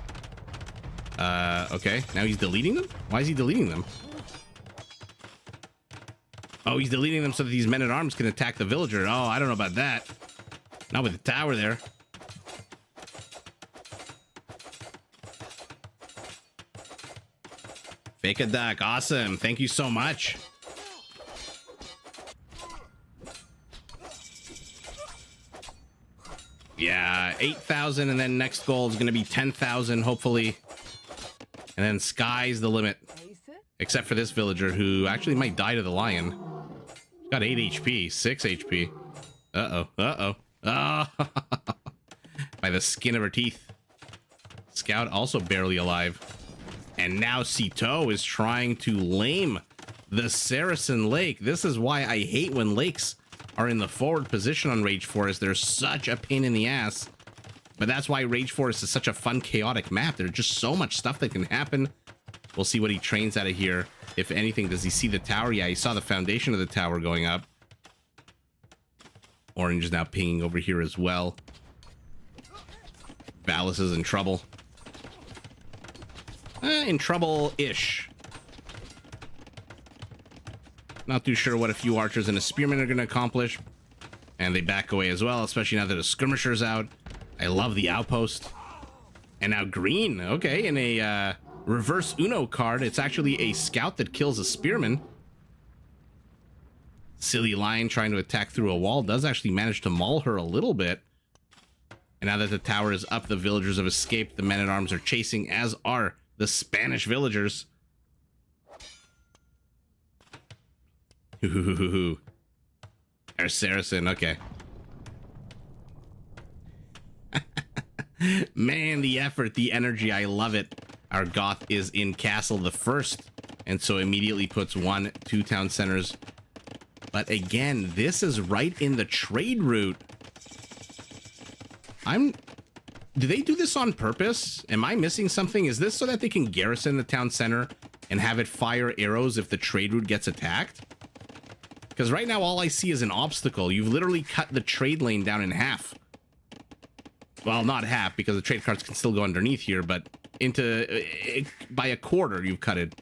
Okay, now he's deleting them? Why is he deleting them? Oh, he's deleting them so that these men-at-arms can attack the villager. Oh, I don't know about that. Not with the tower there. Fake a duck. Awesome. Thank you so much. Yeah, 8,000, and then next goal is going to be 10,000, hopefully. And then sky's the limit. Except for this villager, who actually might die to the lion. Got 8 HP, 6 HP. Uh-oh, uh-oh. Oh, by the skin of her teeth. Scout also barely alive. And now Cito is trying to lame the Saracen Lake. This is why I hate when lakes are in the forward position on Rage Forest. They're such a pain in the ass. But that's why Rage Forest is such a fun, chaotic map. There's just so much stuff that can happen. We'll see what he trains out of here. If anything, does he see the tower? Yeah, he saw the foundation of the tower going up. Orange is now pinging over here as well. Valis is in trouble. In trouble-ish. Not too sure what a few archers and a spearman are going to accomplish. And they back away as well, especially now that a skirmisher's out. I love the outpost. And now green. Okay, in a reverse Uno card, it's actually a scout that kills a spearman. Silly lion trying to attack through a wall does actually manage to maul her a little bit. And now that the tower is up, the villagers have escaped. The men-at-arms are chasing, as are the Spanish villagers. Our Saracen, okay. Man, the effort, the energy, I love it. Our Goth is in Castle the First, and so immediately puts 1-2 town centers. But again, this is right in the trade route. Do they do this on purpose? Am I missing something? Is this so that they can garrison the town center and have it fire arrows if the trade route gets attacked? Because right now all I see is an obstacle. You've literally cut the trade lane down in half. Well, not half, because the trade carts can still go underneath here, but into by a quarter you've cut it,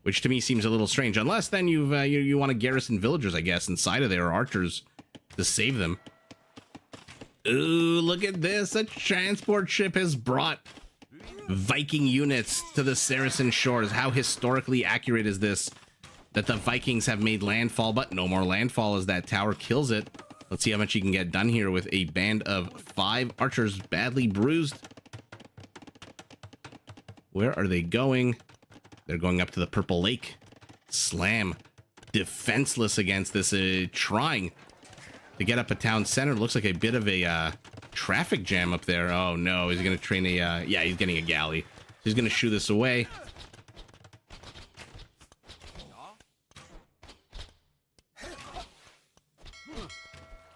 which to me seems a little strange. Unless then you want to garrison villagers, I guess, inside of there, or archers to save them. Ooh, look at this! A transport ship has brought Viking units to the Saracen shores. How historically accurate is this? That the Vikings have made landfall, but no more landfall as that tower kills it. Let's see how much you can get done here with a band of 5 archers badly bruised. Where are they going? They're going up to the Purple Lake. Slam. Defenseless against this, trying to get up a town center. Looks like a bit of a traffic jam up there. Oh no, he's gonna train a, yeah, he's getting a galley. He's gonna shoo this away.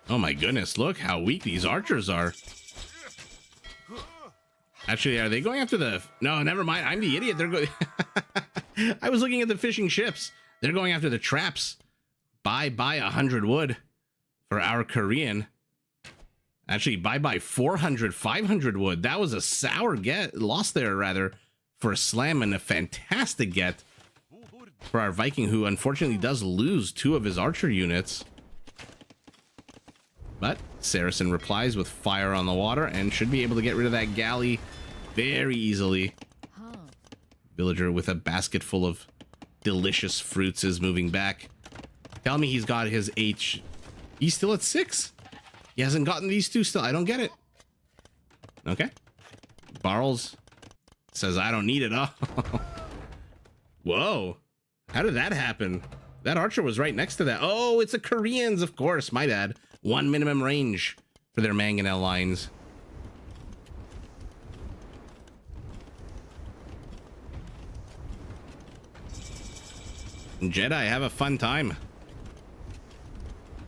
Oh my goodness, look how weak these archers are. Actually, are they going after the... No, never mind. I'm the idiot. They're going... I was looking at the fishing ships. They're going after the traps. Buy 100 wood for our Korean. Actually, buy 400, 500 wood. That was a sour loss there, rather, for a slam, and a fantastic get for our Viking, who unfortunately does lose 2 of his archer units. But Saracen replies with fire on the water and should be able to get rid of that galley very easily. Villager with a basket full of delicious fruits is moving back. Tell me he's got his H. He's still at 6. He hasn't gotten these 2 still. I don't get it. Okay. Barles says, I don't need it. Oh. Whoa. How did that happen? That archer was right next to that. Oh, it's the Koreans, of course. My bad. 1 minimum range for their mangonel lines. Jedi, have a fun time.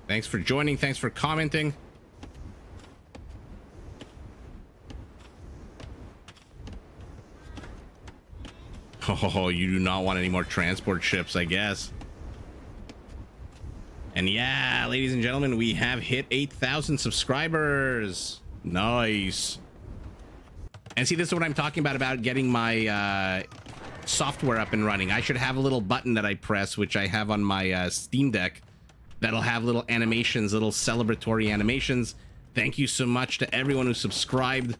Thanks for joining. Thanks for commenting. Oh, you do not want any more transport ships, I guess. And And yeah, ladies and gentlemen, we have hit 8,000 subscribers. Nice. And see, this is what I'm talking about getting my software up and running. I should have a little button that I press, which I have on my Steam Deck, that'll have little animations, little celebratory animations. Thank you so much to everyone who subscribed.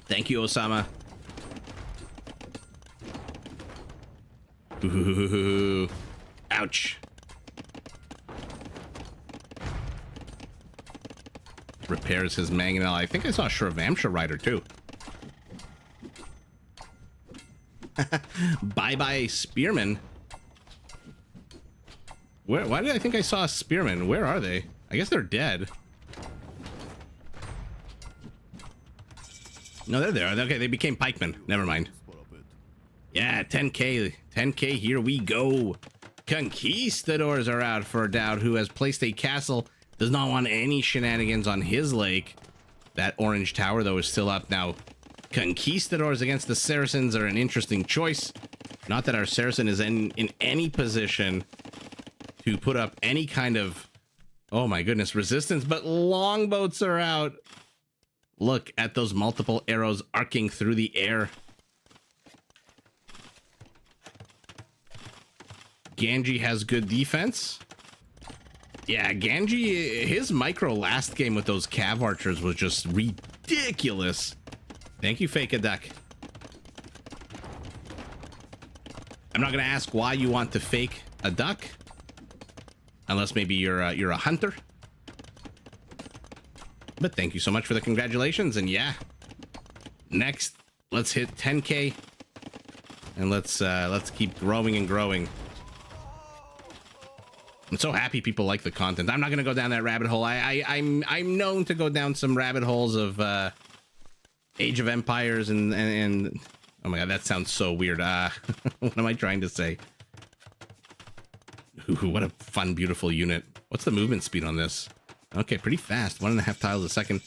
Thank you, Osama. Ooh, ouch. Repairs his mangonel. I think I saw Shravamsha Rider too. Bye-bye Spearman. Why did I think I saw a Spearman? Where are they? I guess they're dead. No, they're there. Okay, they became pikemen. Never mind. Yeah, 10K. 10K, here we go. Conquistadors are out for Dowd, who has placed a castle. Does not want any shenanigans on his lake. That orange tower, though, is still up now. Conquistadors against the Saracens are an interesting choice. Not that our Saracen is in any position to put up any kind of, oh my goodness, resistance, but longboats are out. Look at those multiple arrows arcing through the air. Ganji has good defense. Yeah, Ganji, his micro last game with those cav archers was just ridiculous. Thank you, Fake a Duck. I'm not gonna ask why you want to fake a duck, unless maybe you're a hunter. But thank you so much for the congratulations, and yeah, next let's hit 10K, and let's keep growing and growing. I'm so happy people like the content. I'm not gonna go down that rabbit hole. I'm known to go down some rabbit holes of Age of Empires and oh my god, that sounds so weird. What am I trying to say? Ooh, what a fun, beautiful unit. What's the movement speed on this? Okay, pretty fast. 1.5 tiles a second.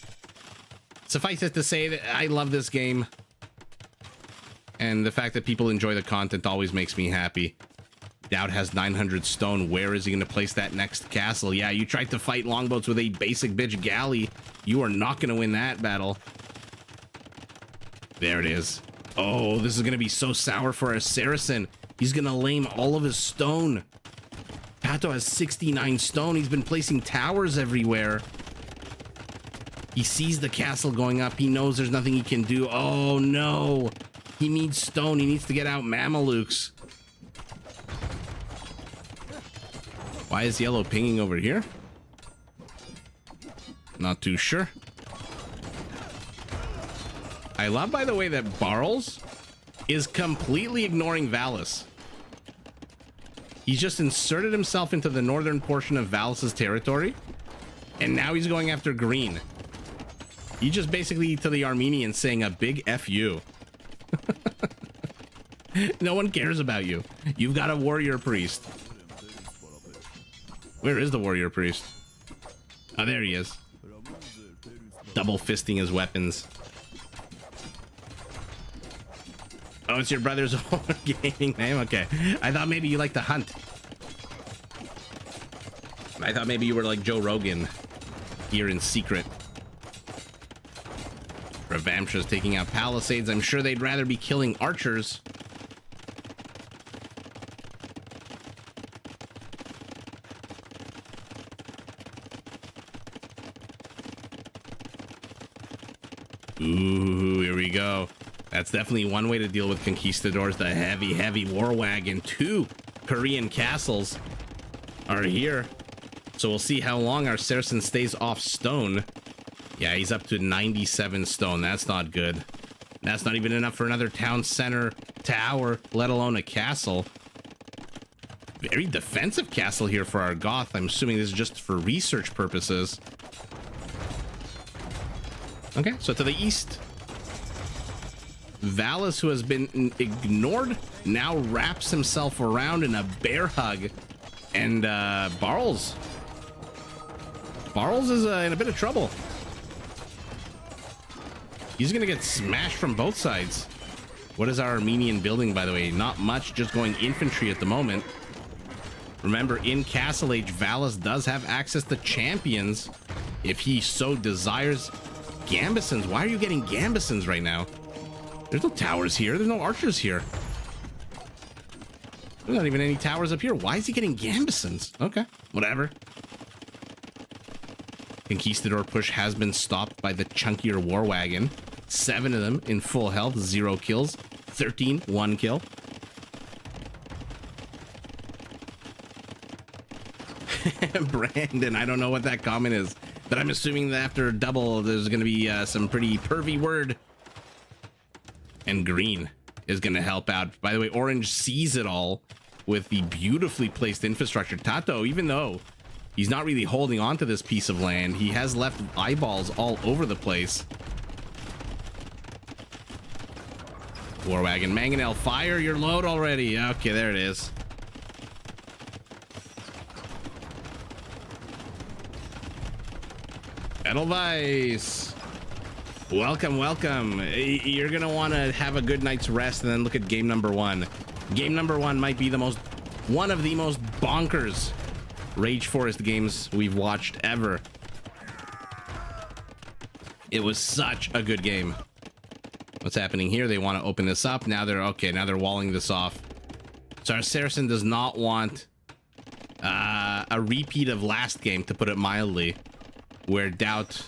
Suffice it to say that I love this game, and the fact that people enjoy the content always makes me happy. Dowd has 900 stone. Where is he going to place that next castle? Yeah, you tried to fight longboats with a basic bitch galley. You are not going to win that battle. There it is. Oh, this is going to be so sour for our Saracen. He's going to lame all of his stone. Pato has 69 stone. He's been placing towers everywhere. He sees the castle going up. He knows there's nothing he can do. Oh, no. He needs stone. He needs to get out Mamelukes. Why is yellow pinging over here? Not too sure. I love, by the way, that Barles is completely ignoring Valis. He's just inserted himself into the northern portion of Valis's territory, and now he's going after green. He just basically, to the Armenians, saying a big F you. No one cares about you. You've got a warrior priest. Where is the warrior priest? Oh, there he is. Double fisting his weapons. Oh, it's your brother's gaming name? Okay. I thought maybe you like to hunt. I thought maybe you were like Joe Rogan here in secret. Revamsha's taking out palisades. I'm sure they'd rather be killing archers. Ooh, here we go. That's definitely one way to deal with conquistadors. The heavy war wagon. 2 Korean castles are here. So we'll see how long our Saracen stays off stone. Yeah, he's up to 97 stone. That's not good. That's not even enough for another town center tower, let alone a castle. Very defensive castle here for our Goth. I'm assuming this is just for research purposes. Okay, so to the east, Valis, who has been ignored, now wraps himself around in a bear hug. And Barles is in a bit of trouble. He's gonna get smashed from both sides. What is our Armenian building, by the way? Not much, just going infantry at the moment. Remember, in Castle Age, Valis does have access to champions if he so desires. Gambesons, why are you getting Gambesons right now? There's no towers here. There's no archers here. There's not even any towers up here. Why is he getting Gambesons? Okay, whatever. Conquistador push has been stopped by the chunkier war wagon. 7 of them in full health, 0 kills. 13, 1 kill. Brandon, I don't know what that comment is, but I'm assuming that after double, there's going to be some pretty pervy word. And green is going to help out. By the way, orange sees it all with the beautifully placed infrastructure. Tato, even though he's not really holding on to this piece of land, he has left eyeballs all over the place. War wagon, Mangonel, fire your load already. Okay, there it is. Edelweiss, welcome, welcome. You're gonna want to have a good night's rest and then look at game number 1. Game number 1 might be one of the most bonkers Rage Forest games we've watched ever. It was such a good game. What's happening here? They want to open this up. Now they're okay. Now they're walling this off. So our Saracen does not want a repeat of last game, to put it mildly, where doubt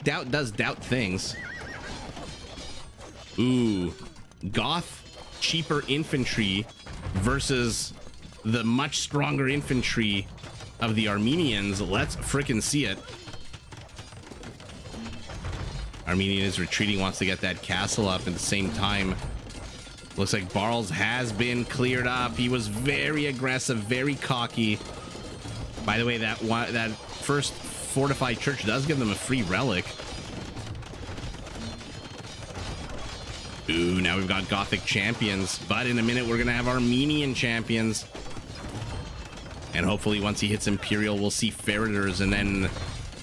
does doubt things. Ooh, Goth cheaper infantry versus the much stronger infantry of the Armenians. Let's frickin' see it. Armenian is retreating, wants to get that castle up at the same time. Looks like Barles has been cleared up. He was very aggressive, very cocky. By the way, that first fortified church does give them a free relic. Ooh, now we've got Gothic champions, but in a minute we're gonna have Armenian champions. And hopefully once he hits Imperial, we'll see Feriders, and then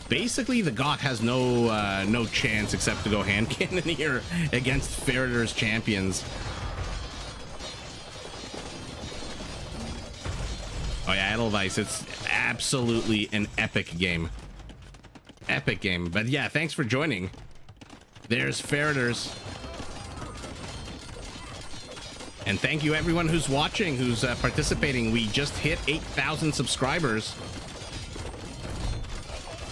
basically the Goth has no chance except to go hand cannon here against Feriders champions. Oh yeah, Edelweiss, it's absolutely an epic game. Epic game. But yeah, thanks for joining. There's Feriders. And thank you everyone who's watching, who's participating. We just hit 8,000 subscribers.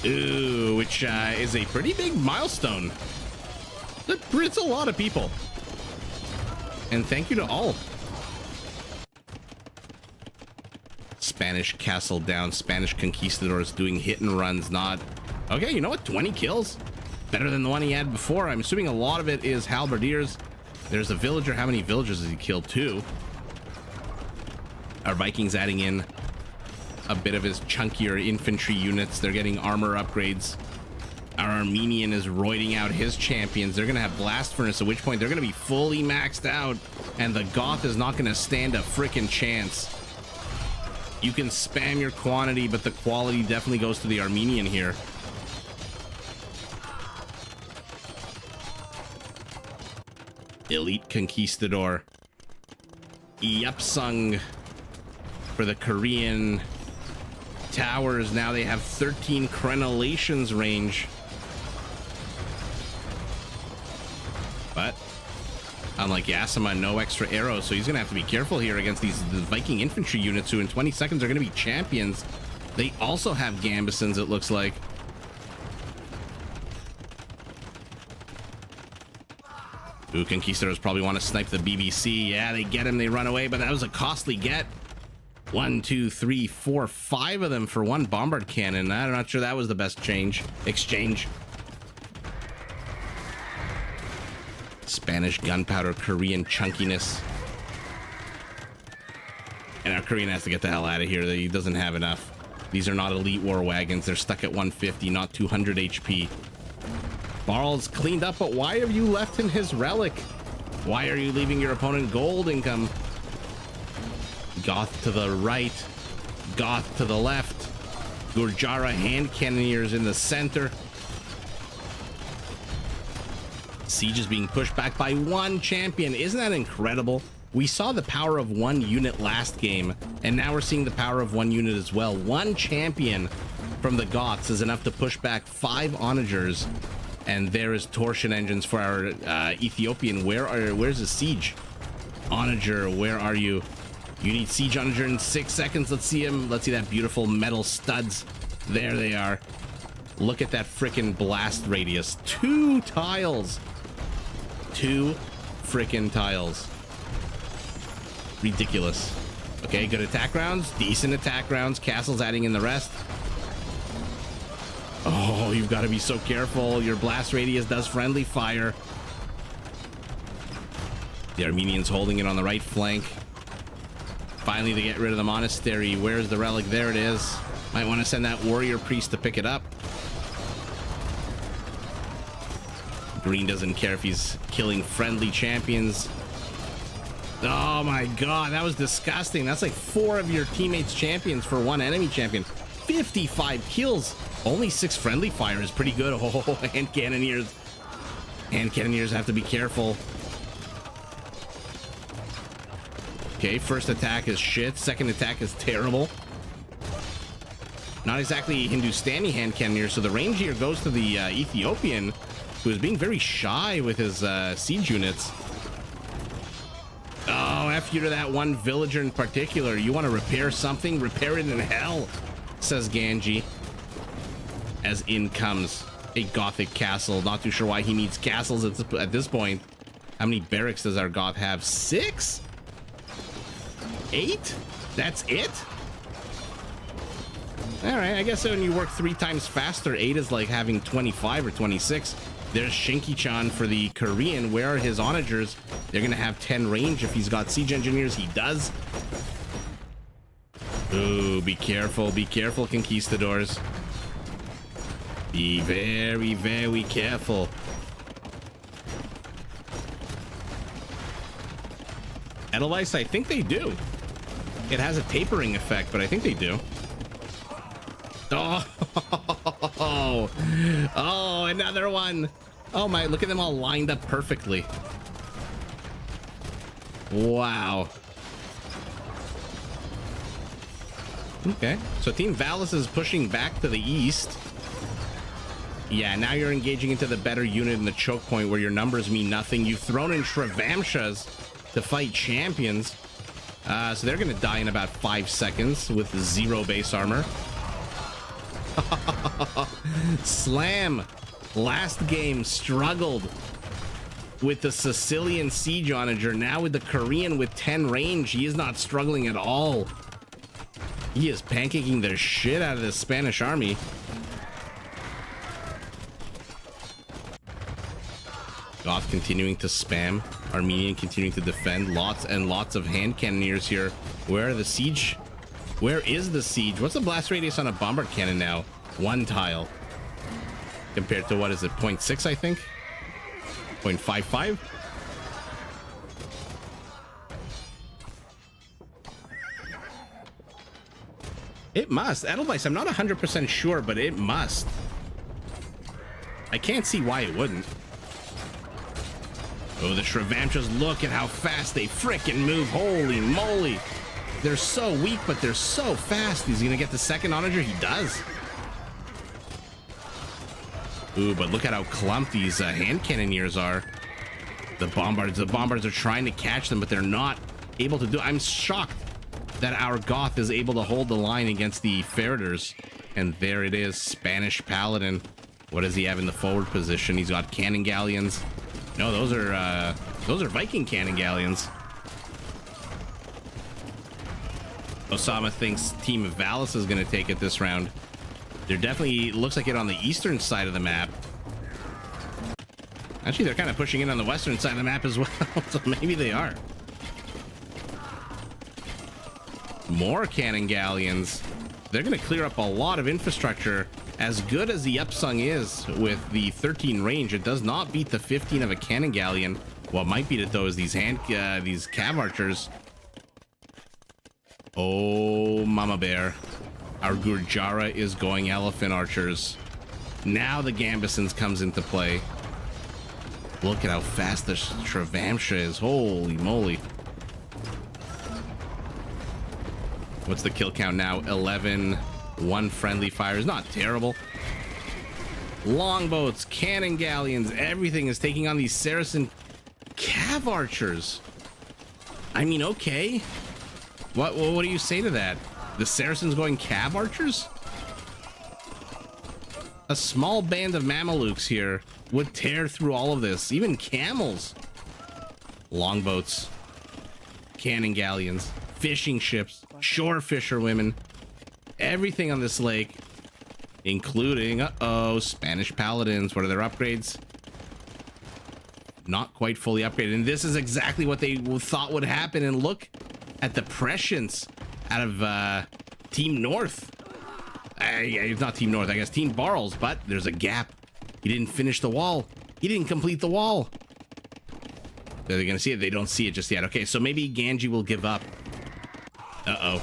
Ooh, which is a pretty big milestone. It's a lot of people. And thank you to all. Spanish castle down. Spanish conquistadors doing hit and runs. Not okay. You know what? 20 kills, better than the one he had before. I'm assuming a lot of it is halberdiers. There's a villager. How many villagers has he killed? 2. Our Vikings adding in a bit of his chunkier infantry units. They're getting armor upgrades. Our Armenian is roiding out his champions. They're gonna have blast furnace, at which point they're gonna be fully maxed out, and the Goth is not gonna stand a freaking chance. You can spam your quantity, but the quality definitely goes to the Armenian here. Elite Conquistador. Yupsung for the Korean towers. Now they have 13 crenellations range. But unlike Yasima, no extra arrows, so he's gonna have to be careful here against the Viking infantry units, who in 20 seconds are gonna be champions. They also have Gambesons, it looks like. Ooh, Conquistadors probably want to snipe the BBC. Yeah, they get him, they run away, but that was a costly get. 1, 2, 3, 4, 5 of them for one bombard cannon. I'm not sure that was the best exchange. Spanish gunpowder, Korean chunkiness. And our Korean has to get the hell out of here. He doesn't have enough. These are not elite war wagons. They're stuck at 150, not 200 HP. Barles cleaned up, but why have you left him his relic? Why are you leaving your opponent gold income? Goth to the right, Goth to the left. Gurjara hand cannoneers in the center. Siege is being pushed back by one champion. Isn't that incredible? We saw the power of one unit last game, and now we're seeing the power of one unit as well. One champion from the Goths is enough to push back 5 onagers, and there is torsion engines for our Ethiopian. Where's the siege? Onager, where are you? You need siege onager in 6 seconds. Let's see him. Let's see that beautiful metal studs. There they are. Look at that freaking blast radius. 2 tiles. 2 freaking tiles. Ridiculous. Okay, good attack rounds. Decent attack rounds. Castle's adding in the rest. Oh, you've got to be so careful. Your blast radius does friendly fire. The Armenians holding it on the right flank. Finally, to get rid of the monastery. Where's the relic? There it is. Might want to send that warrior priest to pick it up. Green doesn't care if he's killing friendly champions. Oh my god, that was disgusting. That's like 4 of your teammates' champions for 1 enemy champion. 55 kills. Only 6 friendly fire is pretty good. Oh, hand cannoneers. Hand cannoneers have to be careful. Okay, first attack is shit. Second attack is terrible. Not exactly Hindustani hand cannoneers, so the range here goes to the Ethiopian, who is being very shy with his siege units. Oh, F you to that one villager in particular. You want to repair something? Repair it in hell, says Ganji. As in comes a Gothic castle. Not too sure why he needs castles at this point. How many barracks does our Goth have? 6? 8? That's it? Alright, I guess when you work 3 times faster, 8 is like having 25 or 26. There's Shinki-chan for the Korean. Where are his onagers? They're gonna have 10 range if he's got siege engineers. He does. Ooh, be careful, conquistadors. Be very, very careful. Edelweiss, I think they do. It has a tapering effect, but I think they do. Oh, oh, another one. Oh my, look at them all lined up perfectly. Wow. Okay, so Team Valis is pushing back to the east. Yeah, now you're engaging into the better unit in the choke point where your numbers mean nothing. You've thrown in Shrevamshas to fight champions. So they're going to die in about 5 seconds with 0 base armor. Slam. Last game struggled with the Sicilian siege onager. Now with the Korean with 10 range, he is not struggling at all. He is pancaking the shit out of the Spanish army. Goth continuing to spam. Armenian continuing to defend. Lots and lots of hand cannoneers here. Where are the siege? Where is the siege? What's the blast radius on a bombard cannon now? 1 tile. Compared to, what is it, 0.6, I think? 0.55? It must. Edelweiss, I'm not 100% sure, but it must. I can't see why it wouldn't. Oh, the Shrevamshas, look at how fast they frickin' move. Holy moly. They're so weak, but they're so fast. He's gonna get the second onager. He does. Ooh, but look at how clumped these hand cannoneers are. The bombards are trying to catch them, but they're not able to do. I'm shocked that our Goth is able to hold the line against the Feriders. And there it is, Spanish Paladin. What does he have in the forward position? He's got cannon galleons. No, those are Viking cannon galleons. Osama thinks Team of Valis is going to take it this round. They're definitely, looks like it on the eastern side of the map. Actually, they're kind of pushing in on the western side of the map as well, so maybe they are. More cannon galleons. They're going to clear up a lot of infrastructure. As good as the Upsung is with the 13 range, it does not beat the 15 of a cannon galleon. What might beat it though is these cav archers. Oh, mama bear. Our Gurjara is going elephant archers. Now the Gambesons comes into play. Look at how fast the Shrevamsha is. Holy moly. What's the kill count now? 11. One friendly fire is not terrible. Longboats, cannon galleons, everything is taking on these Saracen cav archers. I mean, okay. What do you say to that? The Saracens going cav archers? A small band of Mamelukes here would tear through all of this. Even camels. Longboats, cannon galleons, fishing ships, shore fisherwomen. Everything on this lake, including, Spanish paladins. What are their upgrades? Not quite fully upgraded. And this is exactly what they thought would happen. And look at the prescience out of Team North. It's not Team North, I guess Team Barles, but there's a gap. He didn't finish the wall. He didn't complete the wall. Are they gonna see it? They don't see it just yet. Okay, so maybe Ganji will give up. Uh-oh.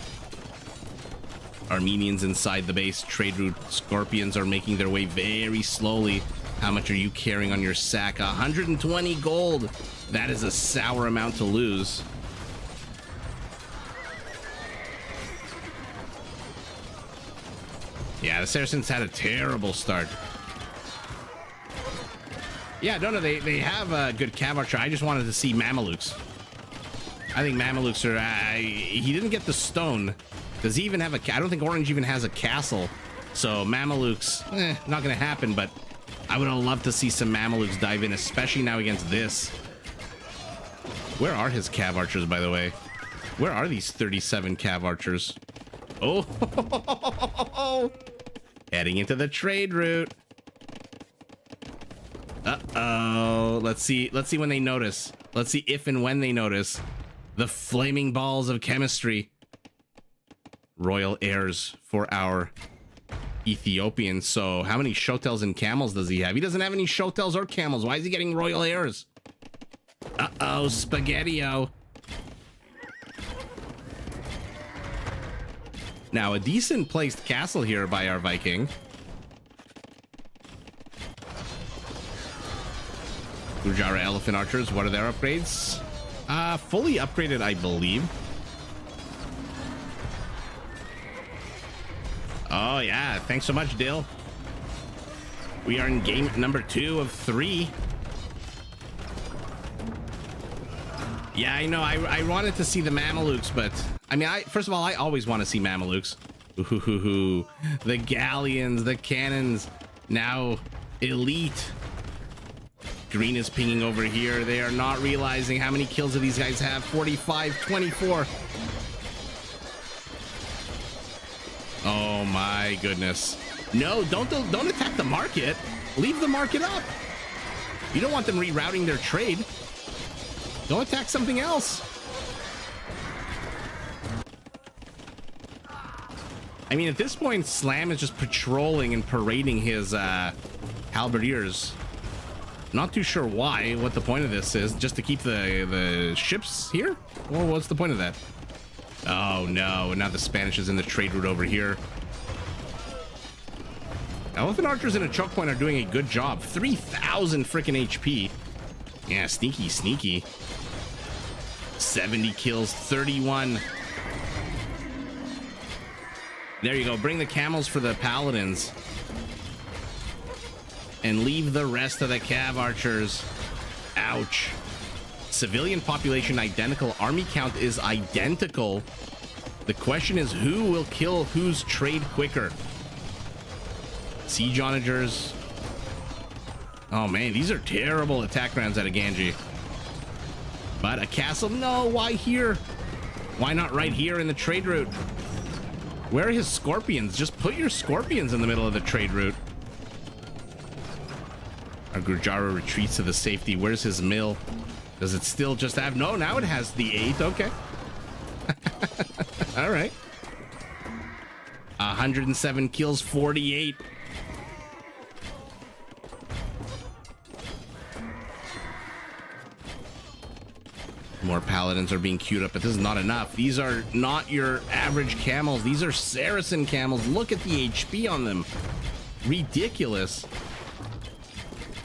Armenians inside the base. Trade route Scorpions are making their way very slowly. How much are you carrying on your sack? 120 gold. That is a sour amount to lose. Yeah, the Saracens had a terrible start. Yeah, no, they have a good cav archer. I just wanted to see Mamelukes. I think Mamelukes are... he didn't get the stone. Does he even have a... I don't think Orange even has a castle. So Mamelukes, not going to happen, but I would have loved to see some Mamelukes dive in, especially now against this. Where are his cav archers, by the way? Where are these 37 cav archers? Oh, heading into the trade route. Uh-oh. Let's see when they notice. Let's see if and when they notice. The flaming balls of chemistry. Royal heirs for our Ethiopians. So how many showtels and camels does he have? He doesn't have any showtels or camels. Why is he getting royal heirs? Uh-oh, Spaghetti-O. Now, a decent placed castle here by our Viking. Ujara Elephant Archers, what are their upgrades? Fully upgraded, I believe. Oh, yeah. Thanks so much, Dill. We are in game number 2 of 3. Yeah, I know. I wanted to see the Mamelukes, but... I mean, first of all, I always want to see Mamelukes. Ooh, the galleons, the cannons, now elite. Green is pinging over here. They are not realizing how many kills do these guys have. 45, 24. Oh my goodness. No, don't attack the market. Leave the market up. You don't want them rerouting their trade. Go attack something else. I mean, at this point, Slam is just patrolling and parading his halberdiers. Not too sure why, what the point of this is. Just to keep the ships here? Well, what's the point of that? Oh, no. Now the Spanish is in the trade route over here. Elephant Archers in a choke point are doing a good job. 3,000 freaking HP. Yeah, sneaky, sneaky. 70 kills, 31. There you go. Bring the camels for the paladins. And leave the rest of the cav archers. Ouch. Civilian population identical. Army count is identical. The question is who will kill whose trade quicker? Siege onagers. Oh man, these are terrible attack rounds out of Ganji. But a castle? No, why here? Why not right here in the trade route? Where are his scorpions? Just put your scorpions in the middle of the trade route. Our Gurjara retreats to the safety. Where's his mill? Does it still just have... No, now it has the 8. Okay. All right. 107 kills, 48. More paladins are being queued up, but this is not enough. These are not your average camels. These are Saracen camels. Look at the HP on them. Ridiculous.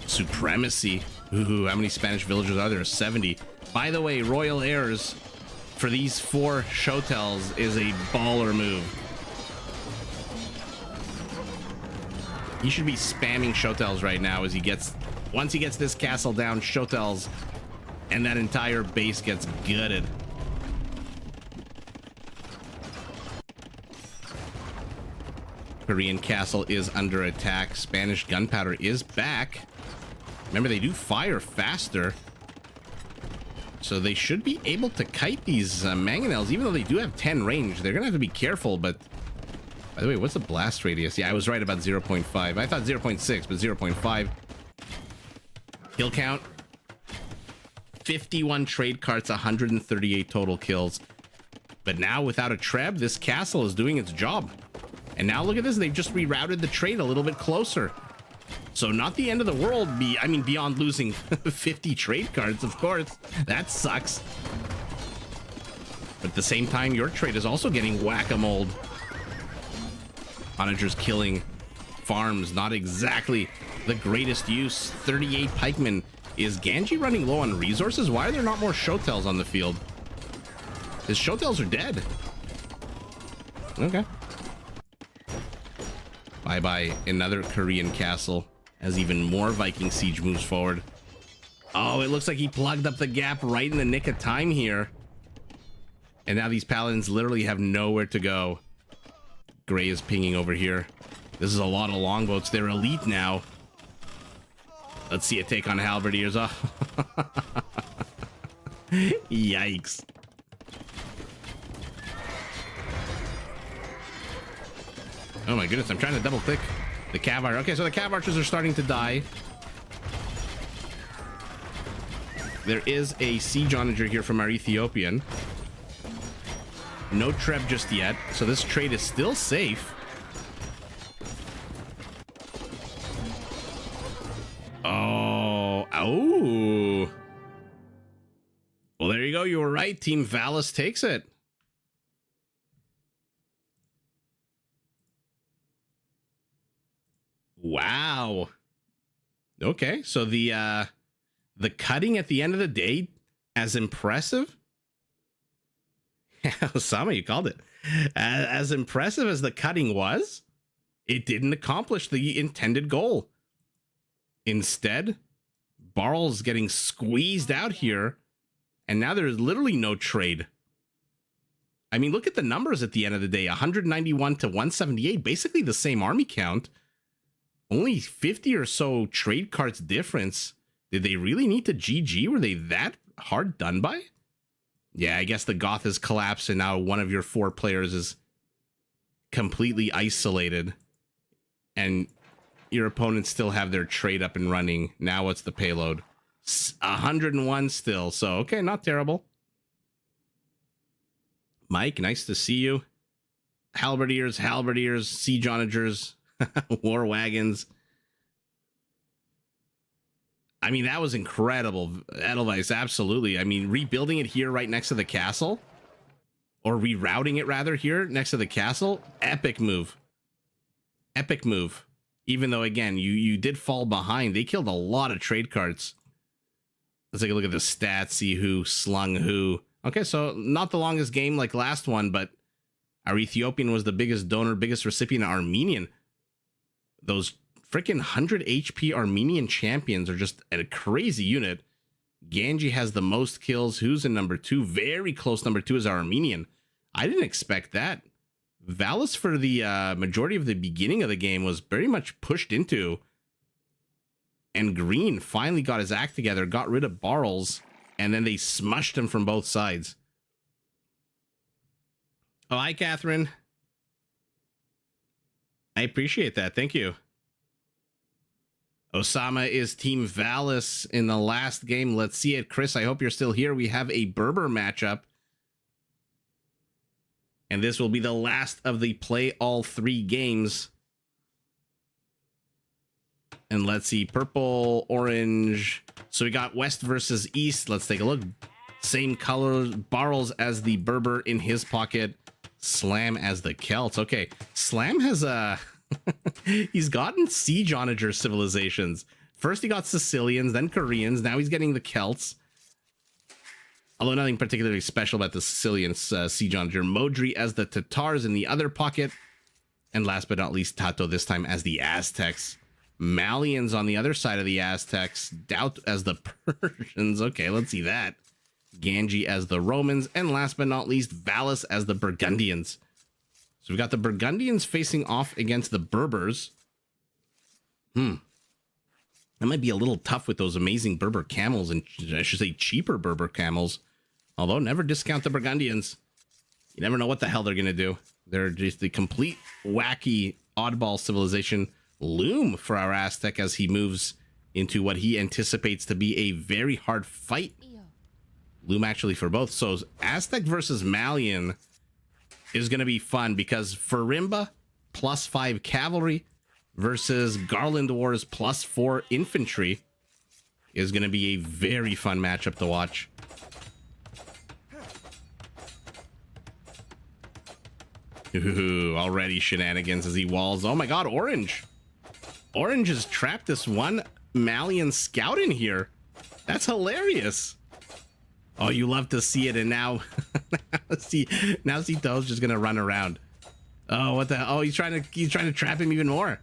Supremacy. Ooh, how many Spanish villagers are there? 70. By the way, royal heirs for these 4 Showtells is a baller move. He should be spamming Showtells right now as he gets, once he gets this castle down, Showtells, and that entire base gets gutted. Korean castle is under attack. Spanish gunpowder is back. Remember, they do fire faster, so they should be able to kite these mangonels, even though they do have 10 range. They're gonna have to be careful. But by the way, what's the blast radius? Yeah, I was right about 0.5. I thought 0.6, but 0.5. Kill count 51 trade carts, 138 total kills. But now without a Treb, this castle is doing its job. And now look at this, they've just rerouted the trade a little bit closer. So not the end of the world, I mean, beyond losing 50 trade cards, of course. That sucks. But at the same time, your trade is also getting whack-a-moled. Onagers killing farms, not exactly the greatest use. 38 pikemen. Is Ganji running low on resources? Why are there not more Showtells on the field? His Showtells are dead. Okay. Bye-bye. Another Korean castle as even more Viking siege moves forward. Oh, it looks like he plugged up the gap right in the nick of time here. And now these paladins literally have nowhere to go. Gray is pinging over here. This is a lot of longboats. They're elite now. Let's see a take on halberdiers. Oh. Yikes. Oh my goodness, I'm trying to double click the cav archer. Okay, so the cav archers are starting to die. There is a siege onager here from our Ethiopian. No Treb just yet, so this trade is still safe. Oh. Well, there you go. You were right. Team Valis takes it. Wow. Okay, so the cutting at the end of the day, as impressive. Osama, you called it. As impressive as the cutting was, it didn't accomplish the intended goal. Instead, Barl's getting squeezed out here, and now there's literally no trade. I mean, look at the numbers at the end of the day. 191 to 178, basically the same army count. Only 50 or so trade cards difference. Did they really need to GG? Were they that hard done by? Yeah, I guess the Goth has collapsed, and now one of your 4 players is completely isolated. And your opponents still have their trade up and running. Now what's the payload? 101 still. So, okay, not terrible. Mike, nice to see you. Halberdiers, siege onagers, war wagons. I mean, that was incredible. Edelweiss, absolutely. I mean, rebuilding it here right next to the castle, or rerouting it rather here next to the castle, epic move. Epic move. Even though, again, you did fall behind. They killed a lot of trade cards. Let's take a look at the stats, see who slung who. Okay, so not the longest game like last one, but our Ethiopian was the biggest donor, biggest recipient, Armenian. Those freaking 100 HP Armenian champions are just at a crazy unit. Ganji has the most kills. Who's in number 2? Very close number 2 is our Armenian. I didn't expect that. Valis for the majority of the beginning of the game was very much pushed into. And Green finally got his act together, got rid of Barles, and then they smushed him from both sides. Oh, hi, Catherine. I appreciate that. Thank you. Osama is Team Valis in the last game. Let's see it. Chris, I hope you're still here. We have a Berber matchup. And this will be the last of the play all 3 games. And let's see, purple, orange. So we got West versus East. Let's take a look. Same colors, Barles as the Berber in his pocket. Slam as the Celts. Okay, Slam has a... he's gotten siege onager civilizations. First he got Sicilians, then Koreans. Now he's getting the Celts. Although nothing particularly special about the Sicilian siege onager. Modri as the Tatars in the other pocket. And last but not least, Tato this time as the Aztecs. Malians on the other side of the Aztecs. Doubt as the Persians. Okay, let's see that. Ganji as the Romans. And last but not least, Valus as the Burgundians. So we've got the Burgundians facing off against the Berbers. That might be a little tough with those amazing Berber camels, and I should say cheaper Berber camels. Although, never discount the Burgundians. You never know what the hell they're going to do. They're just the complete wacky oddball civilization. Loom for our Aztec as he moves into what he anticipates to be a very hard fight. Loom actually for both. So Aztec versus Malian is going to be fun because Farimba +5 cavalry versus Garland Wars +4 infantry is going to be a very fun matchup to watch. Ooh, already shenanigans as he walls. Oh my god, Orange. Orange has trapped this one Malian scout in here. That's hilarious. Oh, you love to see it, and now now Cito's just gonna run around. Oh, what the? Oh, he's trying to trap him even more.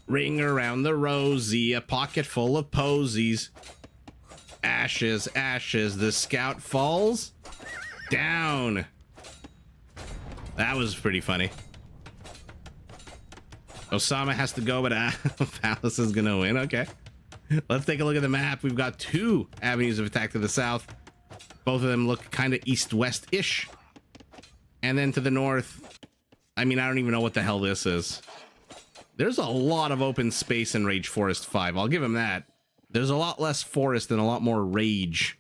Ring around the rosy, a pocket full of posies. Ashes, ashes. The scout falls down. That was pretty funny. Osama has to go, but Palace is gonna win. Okay. Let's take a look at the map. We've got 2 avenues of attack to the south. Both of them look kind of east-west-ish. And then to the north, I mean, I don't even know what the hell this is. There's a lot of open space in Rage Forest 5. I'll give him that. There's a lot less forest and a lot more rage.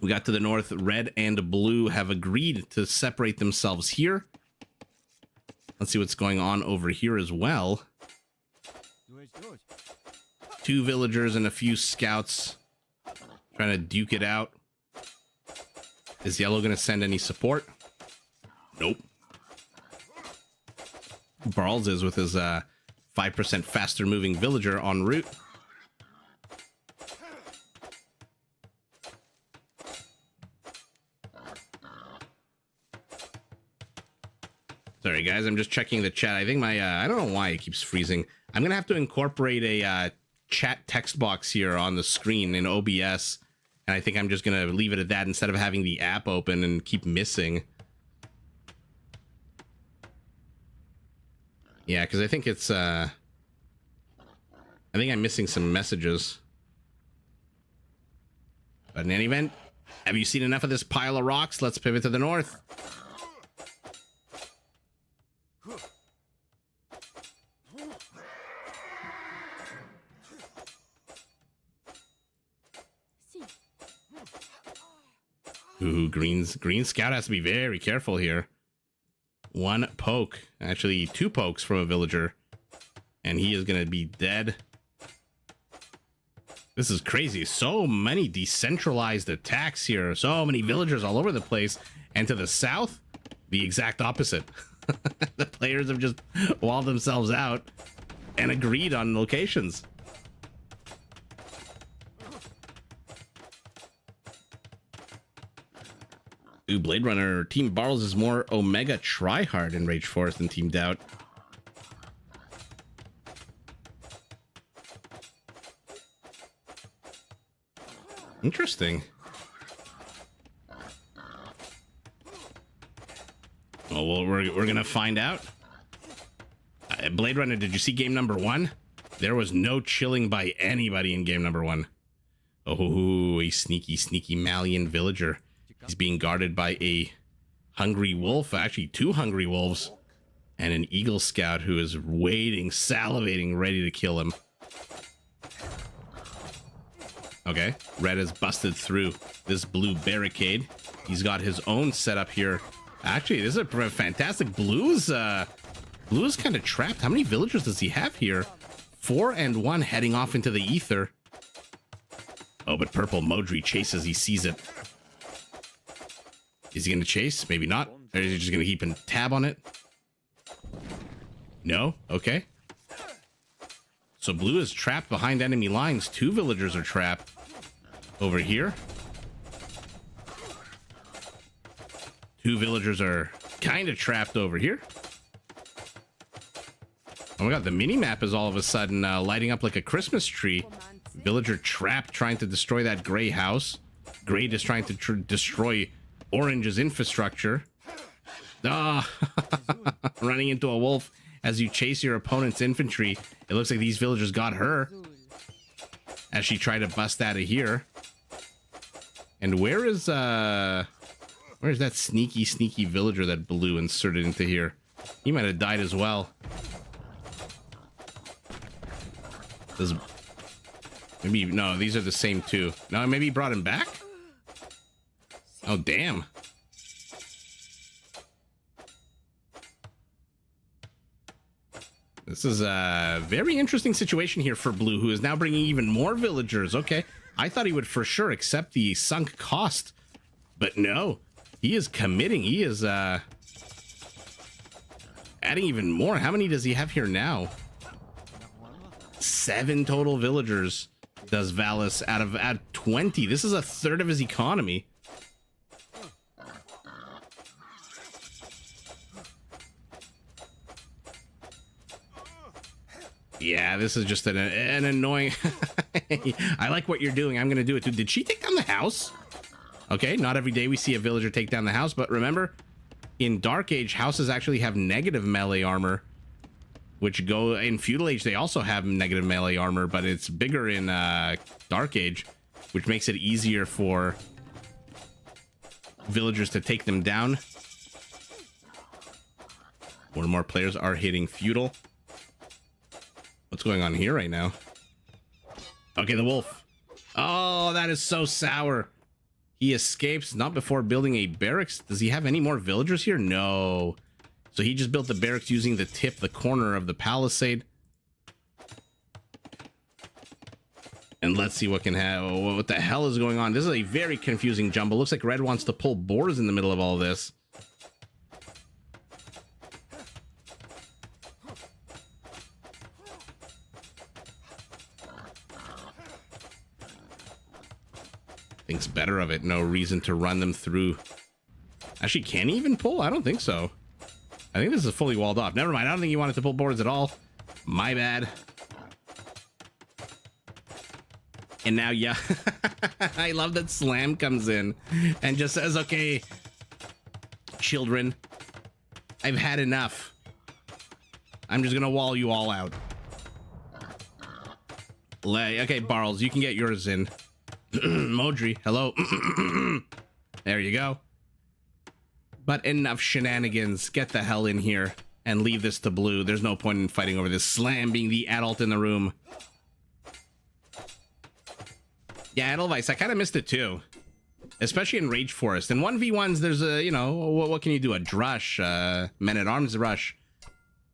We got to the north. Red and blue have agreed to separate themselves here. Let's see what's going on over here as well. 2 villagers and a few scouts trying to duke it out. Is yellow going to send any support? Nope. Barles is with his 5% faster moving villager en route. Sorry guys, I'm just checking the chat. I think my I don't know why it keeps freezing. I'm gonna have to incorporate a chat text box here on the screen in OBS, and I think I'm just gonna leave it at that instead of having the app open and keep missing. Yeah, because I think it's I think I'm missing some messages. But in any event, have you seen enough of this pile of rocks? Let's pivot to the north. Ooh, Green Scout has to be very careful here. 1 poke, actually 2 pokes from a villager, and he is going to be dead. This is crazy. So many decentralized attacks here. So many villagers all over the place. And to the south, the exact opposite. The players have just walled themselves out and agreed on locations. Ooh, Blade Runner. Team Barles is more Omega tryhard in Rage Forest than Team Doubt. Interesting. Oh, well, we're gonna find out. Blade Runner, did you see game number 1? There was no chilling by anybody in game number 1. Oh, a sneaky Malian villager. He's being guarded by a hungry wolf, actually 2 hungry wolves, and an eagle scout who is waiting, salivating, ready to kill him. Okay, red has busted through this blue barricade. He's got his own setup here. Actually, this is a fantastic. Blue's kind of trapped. How many villagers does he have here? 4 and 1 heading off into the ether. Oh, but purple Modri chases. He sees it. Is he going to chase? Maybe not. Or is he just going to keep a tab on it? No? Okay. So blue is trapped behind enemy lines. 2 villagers are trapped over here. 2 villagers are kind of trapped over here. Oh my god, the mini-map is all of a sudden lighting up like a Christmas tree. Villager trapped trying to destroy that gray house. Gray is trying to destroy orange's infrastructure. Ah, running into a wolf as you chase your opponent's infantry. It looks like these villagers got her as she tried to bust out of here. And where's that sneaky villager that blue inserted into here? He might have died as well. Maybe, no, these are the same 2. No, maybe he brought him back? Oh, damn. This is a very interesting situation here for blue, who is now bringing even more villagers. Okay, I thought he would for sure accept the sunk cost, but no, he is committing. He is adding even more. How many does he have here now? 7 total villagers does Valis out of 20. This is a third of his economy. Yeah, this is just an annoying... I like what you're doing. I'm going to do it too. Did she take down the house? Okay, not every day we see a villager take down the house, but remember, in Dark Age, houses actually have negative melee armor, which go... In Feudal Age, they also have negative melee armor, but it's bigger in Dark Age, which makes it easier for villagers to take them down. More and more players are hitting Feudal. What's going on here right now? Okay, the wolf. Oh, that is so sour. He escapes, not before building a barracks. Does he have any more villagers here? No. So he just built the barracks using the corner of the palisade. And let's see what the hell is going on. This is a very confusing jumble. Looks like red wants to pull boars in the middle of all this. Thinks better of it. No reason to run them through. Actually, can he even pull? I don't think so. I think this is fully walled off. Never mind. I don't think he wanted to pull boards at all. My bad. And now, yeah. I love that Slam comes in and just says, okay, children, I've had enough. I'm just going to wall you all out. Okay, Barles, you can get yours in. Modri, hello. There you go. But enough shenanigans. Get the hell in here and leave this to blue. There's no point in fighting over this. Slam being the adult in the room. Yeah, Edelweiss, I kind of missed it too. Especially in Rage Forest. In 1v1s, there's a, you know, what can you do? A drush, men-at-arms rush,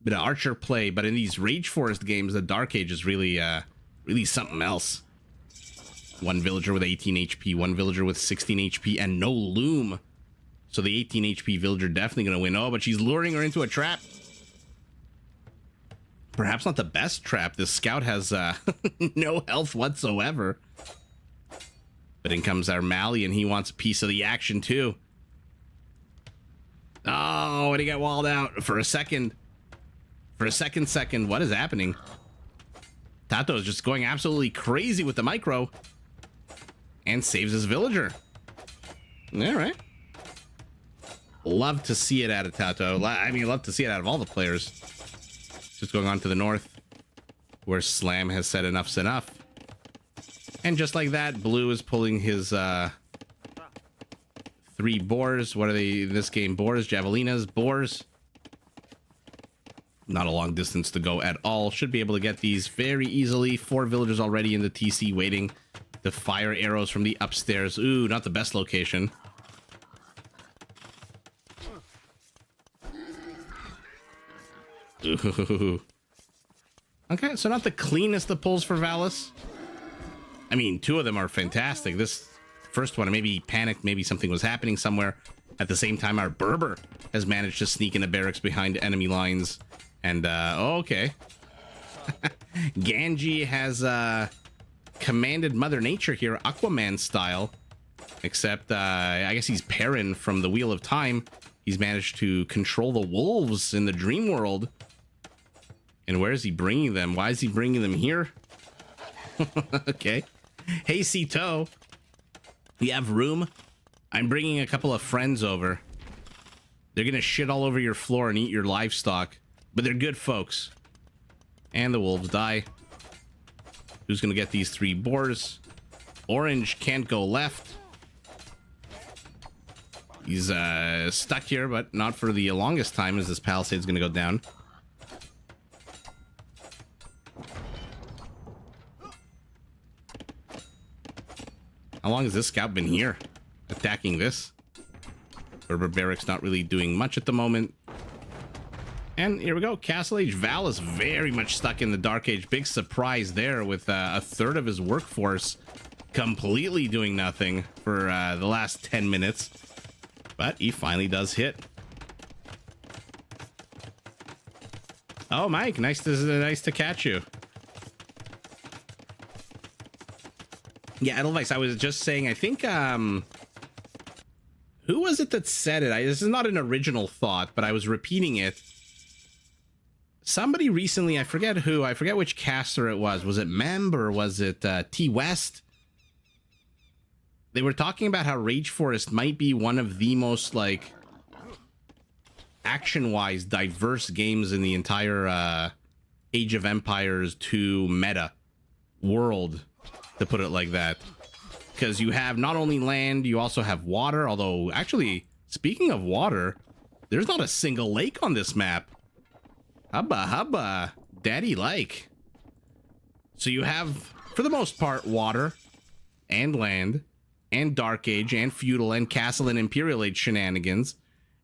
bit of archer play. But in these Rage Forest games, the Dark Age is really, really something else. 1 villager with 18 HP, 1 villager with 16 HP, and no loom. So the 18 HP villager definitely going to win. Oh, but she's luring her into a trap. Perhaps not the best trap. This scout has no health whatsoever. But in comes our Mally, and he wants a piece of the action too. Oh, and he got walled out for a second. For a second. What is happening? Tato is just going absolutely crazy with the micro. And saves his villager. All right. Love to see it out of Tato. I mean, love to see it out of all the players. Just going on to the north, where Slam has said enough's enough. And just like that, blue is pulling his 3 boars. What are they in this game? Boars, javelinas, boars. Not a long distance to go at all. Should be able to get these very easily. 4 villagers already in the TC waiting to fire arrows from the upstairs. Ooh, not the best location. Ooh. Okay, so not the cleanest of pulls for Valis. I mean, 2 of them are fantastic. This first one, maybe he panicked, maybe something was happening somewhere. At the same time, our Berber has managed to sneak into barracks behind enemy lines. And, oh, okay. Ganji has commanded Mother Nature here, Aquaman style. Except, I guess he's Perrin from the Wheel of Time. He's managed to control the wolves in the dream world. And where is he bringing them? Why is he bringing them here? Okay. Hey, Sito. You have room? I'm bringing a couple of friends over. They're gonna shit all over your floor and eat your livestock. But they're good folks. And the wolves die. Who's gonna get these 3 boars? Orange can't go left. He's stuck here, but not for the longest time, as this palisade's gonna go down. How long has this scout been here? Attacking this? Berber Barracks not really doing much at the moment. And here we go. Castle Age Val is very much stuck in the Dark Age. Big surprise there with a third of his workforce completely doing nothing for the last 10 minutes. But he finally does hit. Oh, Mike, nice to catch you. Yeah, Edelweiss, I was just saying, I think, who was it that said it? This is not an original thought, but I was repeating it. Somebody recently, I forget who, I forget which caster it was. Was it Memb or was it T West? They were talking about how Rage Forest might be one of the most, like, action-wise diverse games in the entire Age of Empires 2 meta world, to put it like that. Because you have not only land, you also have water, although, actually, speaking of water, there's not a single lake on this map. Hubba hubba, daddy like. So you have, for the most part, water and land and Dark Age and Feudal and Castle and Imperial Age shenanigans.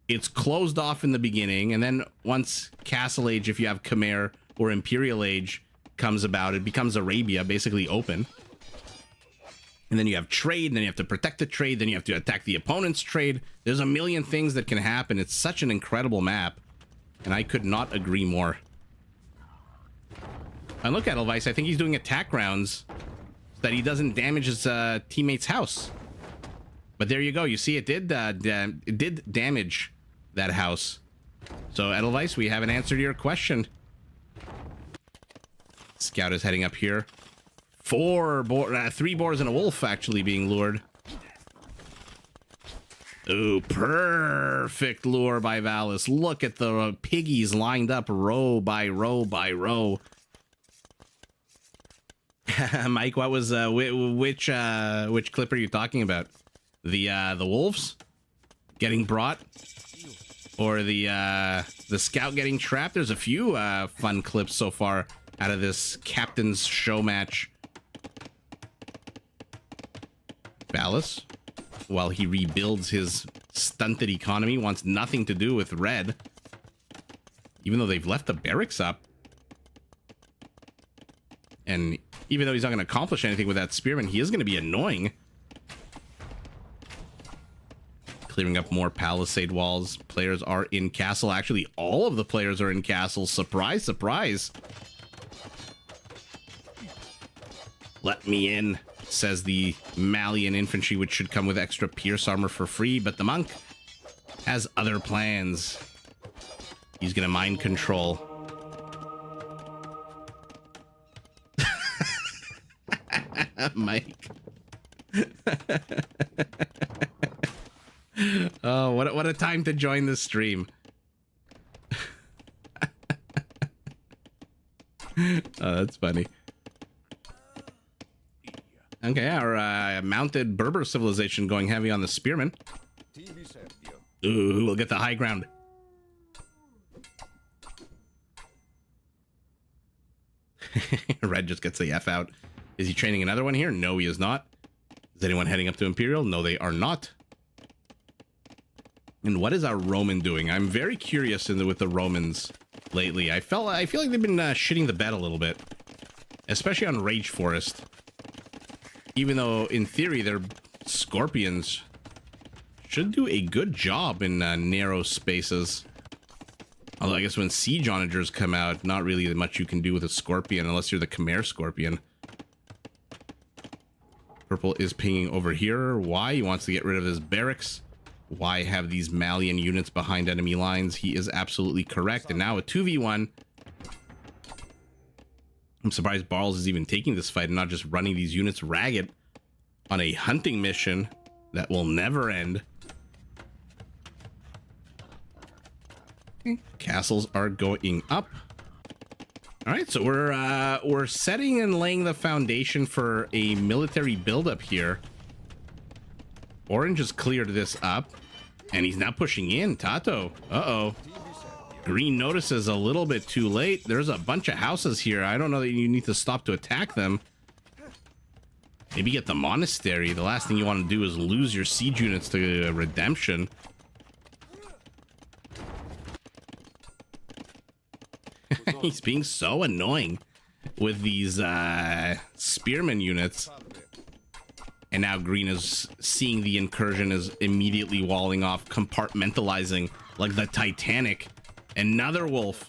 It's closed off in the beginning, and then once Castle Age, if you have Khmer or Imperial Age comes about, it becomes Arabia, basically open. And then you have trade, and then you have to protect the trade, then you have to attack the opponent's trade. There's a million things that can happen. It's such an incredible map, and I could not agree more. And look at Elvice, I think he's doing attack rounds so that he doesn't damage his teammate's house. But there you go. You see, it did damage that house. So, Edelweiss, we have an answer to your question. Scout is heading up here. 3 boars and a wolf actually being lured. Ooh, perfect lure by Valis. Look at the piggies lined up row by row by row. Mike, what was which clip are you talking about? The wolves getting brought, or the scout getting trapped? There's a few fun clips so far out of this captain's show match. Valis, while he rebuilds his stunted economy, wants nothing to do with red, even though they've left the barracks up. And even though he's not going to accomplish anything with that spearman, he is going to be annoying. Clearing up more palisade walls. Players are in castle. Actually, all of the players are in castle. Surprise, surprise. Let me in, says the Malian infantry, which should come with extra pierce armor for free. But the monk has other plans. He's going to mind control. Mike. Oh, what a time to join the stream. Oh, that's funny. Okay, our mounted Berber civilization going heavy on the spearmen. Ooh, we'll get the high ground. Red just gets the F out. Is he training another one here? No, he is not. Is anyone heading up to Imperial? No, they are not. And what is our Roman doing? I'm very curious with the Romans lately. I feel like they've been shitting the bed a little bit, especially on Rage Forest. Even though, in theory, their scorpions should do a good job in narrow spaces. Although I guess when siege onagers come out, not really much you can do with a scorpion unless you're the Khmer scorpion. Purple is pinging over here. Why? He wants to get rid of his barracks. Why have these Malian units behind enemy lines? He is absolutely correct. And now a 2v1. I'm surprised Barles is even taking this fight and not just running these units ragged on a hunting mission that will never end. Castles are going up. All right, so we're setting and laying the foundation for a military buildup here. Orange has cleared this up, and he's now pushing in. Tato, uh-oh. Green notices a little bit too late. There's a bunch of houses here. I don't know that you need to stop to attack them. Maybe get the monastery. The last thing you want to do is lose your siege units to redemption. He's being so annoying with these spearman units. And now Green is seeing the incursion is immediately walling off, compartmentalizing like the Titanic. Another wolf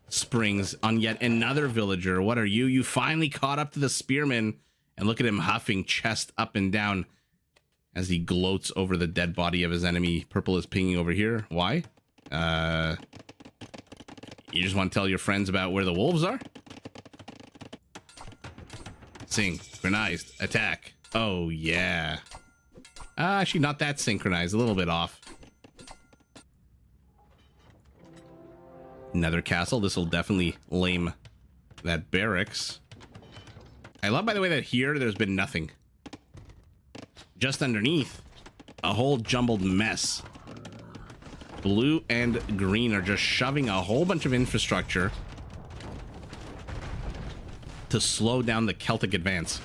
springs on yet another villager. What are you? You finally caught up to the spearman. And look at him huffing chest up and down as he gloats over the dead body of his enemy. Purple is pinging over here. Why? You just want to tell your friends about where the wolves are? Synchronized attack. Oh, yeah. Actually, not that synchronized. A little bit off. Another castle. This will definitely lame that barracks. I love, by the way, that here there's been nothing. Just underneath, a whole jumbled mess. Blue and green are just shoving a whole bunch of infrastructure to slow down the Celtic advance.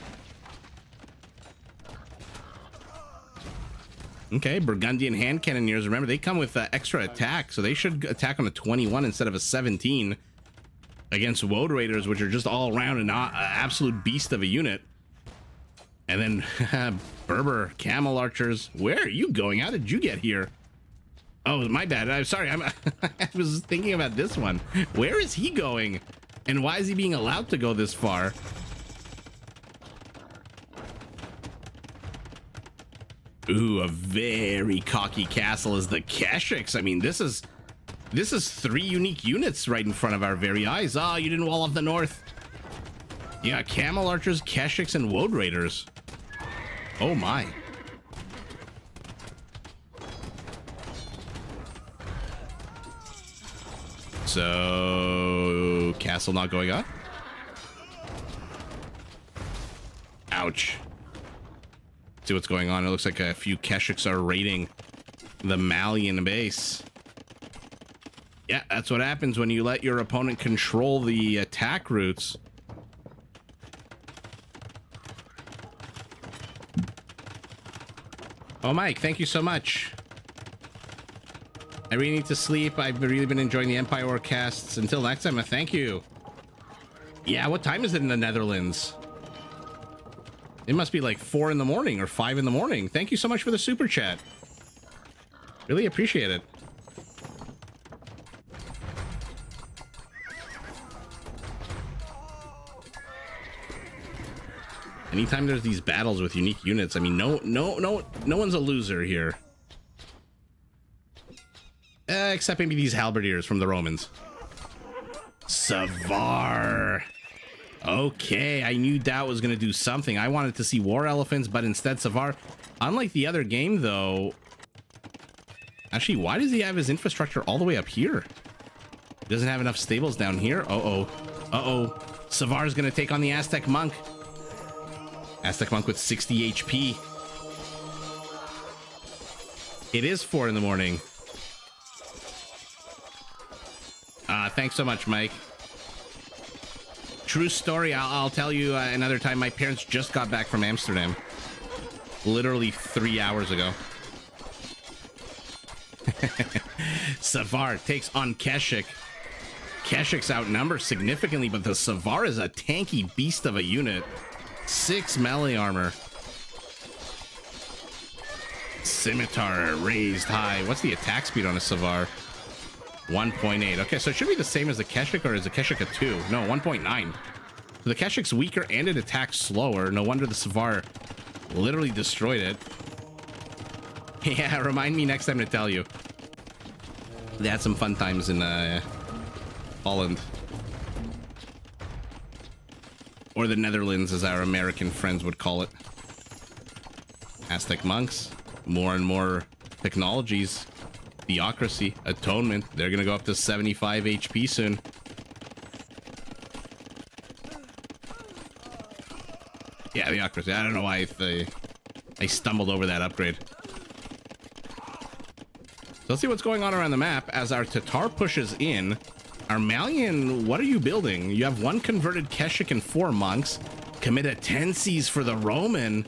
Okay, Burgundian hand cannoneers, remember, they come with extra attack, so they should attack on a 21 instead of a 17 against Woad Raiders, which are just all around an absolute beast of a unit. And then Berber camel archers. Where are you going? How did you get here? Oh, my bad. I'm sorry. I was thinking about this one. Where is he going? And why is he being allowed to go this far? Ooh, a very cocky castle is the Keshiks. I mean, this is 3 unique units right in front of our very eyes. Oh, you didn't wall off the north. You got camel archers, Keshiks, and Woad Raiders. Oh my. So, castle not going up? Ouch. See what's going on. It looks like a few Keshiks are raiding the Malian base. Yeah, that's what happens when you let your opponent control the attack routes. Oh, Mike, thank you so much. I really need to sleep. I've really been enjoying the Empire Warcasts. Until next time, thank you. Yeah, what time is it in the Netherlands? It must be like 4 in the morning or 5 in the morning. Thank you so much for the super chat. Really appreciate it. Anytime there's these battles with unique units, I mean, no one's a loser here. Except maybe these halberdiers from the Romans. Savar. Okay, I knew Dow was going to do something. I wanted to see war elephants, but instead Savar. Unlike the other game, though. Actually, why does he have his infrastructure all the way up here? He doesn't have enough stables down here. Uh-oh. Uh-oh. Savar's going to take on the Aztec monk. Aztec monk with 60 HP. It is 4 in the morning. Thanks so much, Mike. True story. I'll tell you another time. My parents just got back from Amsterdam. Literally 3 hours ago. Savar takes on Keshik. Keshik's outnumbered significantly, but the Savar is a tanky beast of a unit. 6 melee armor. Scimitar raised high. What's the attack speed on a Savar? 1.8. Okay, so it should be the same as the Keshik, or is the Keshik a 2? No, 1.9. So the Keshik's weaker and it attacks slower. No wonder the Savar literally destroyed it. Yeah, remind me next time to tell you. They had some fun times in Holland. Or the Netherlands, as our American friends would call it. Aztec monks, more and more technologies, theocracy, atonement. They're gonna go up to 75 HP soon. Yeah, theocracy. I don't know why I stumbled over that upgrade. So let's see what's going on around the map as our Tatar pushes in. Our Malian, what are you building? You have 1 converted Keshik and 4 monks. Comitatenses for the Roman.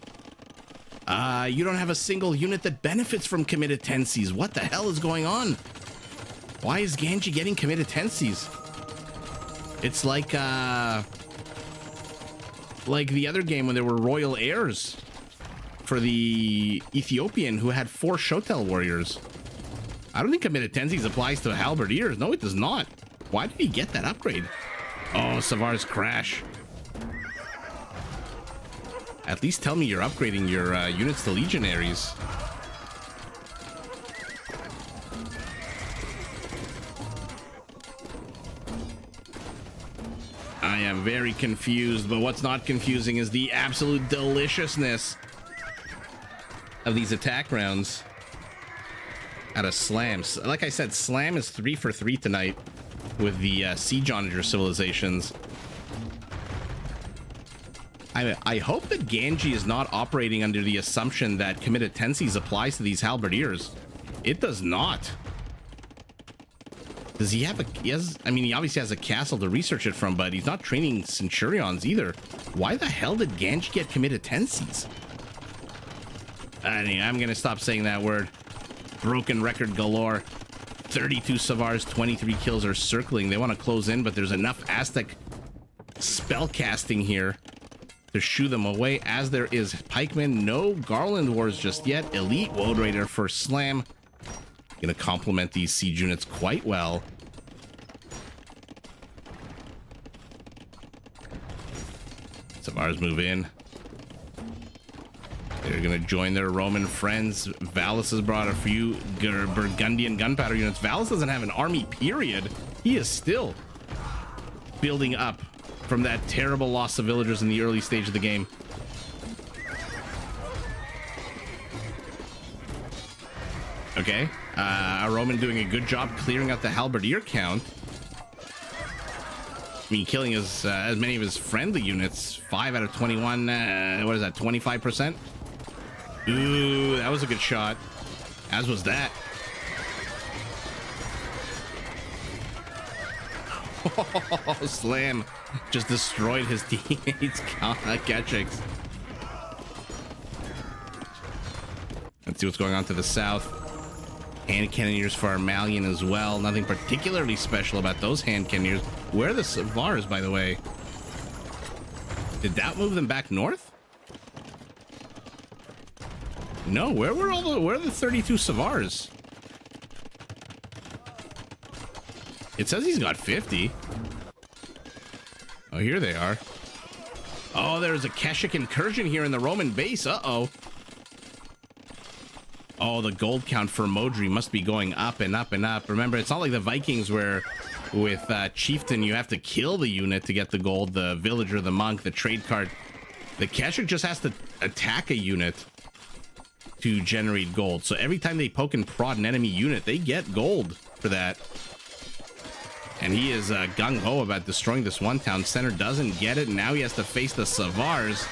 You don't have a single unit that benefits from Comitatenses. What the hell is going on? Why is Ganji getting Comitatenses? It's like the other game when there were royal heirs for the Ethiopian who had 4 Shotel warriors. I don't think Comitatenses applies to halberdiers. No, it does not. Why did he get that upgrade? Oh, Savar's crash. At least tell me you're upgrading your units to legionaries. I am very confused, but what's not confusing is the absolute deliciousness of these attack rounds out of slams. Like I said, slam is 3 for 3 tonight with the siege onager civilizations. I hope that Ganji is not operating under the assumption that Comitatenses applies to these halberdiers. It does not. Does he have I mean, he obviously has a castle to research it from, but he's not training centurions either. Why the hell did Ganji get Comitatenses? Anyway, I'm gonna stop saying that word. Broken record galore. 32 Savars, 23 kills are circling. They want to close in, but there's enough Aztec spell casting here to shoo them away, as there is pikemen. No Garland Wars just yet. Elite Woad Raider for slam. Gonna complement these siege units quite well. Savars move in. They're gonna join their Roman friends. Valus has brought a few Burgundian gunpowder units. Valus doesn't have an army, period. He is still building up from that terrible loss of villagers in the early stage of the game. Okay, a Roman doing a good job clearing out the halberdier count. I mean, killing as many of his friendly units. 5 out of 21. What is that? 25%. Ooh, that was a good shot. As was that. Oh, Slam just destroyed his teammates' Kechiks. Let's see what's going on to the south. Hand cannoneers for our Malian as well. Nothing particularly special about those hand cannoneers. Where are the Savars, by the way? Did that move them back north? No, where are the 32 Savars? It says he's got 50. Oh, here they are. Oh, there's a Keshik incursion here in the Roman base. Uh-oh. Oh, the gold count for Modri must be going up and up and up. Remember, it's not like the Vikings where with Chieftain you have to kill the unit to get the gold, the villager, the monk, the trade card. The Keshik just has to attack a unit to generate gold. So every time they poke and prod an enemy unit, they get gold for that. And he is gung-ho about destroying this one town center. Doesn't get it. And now he has to face the Savars,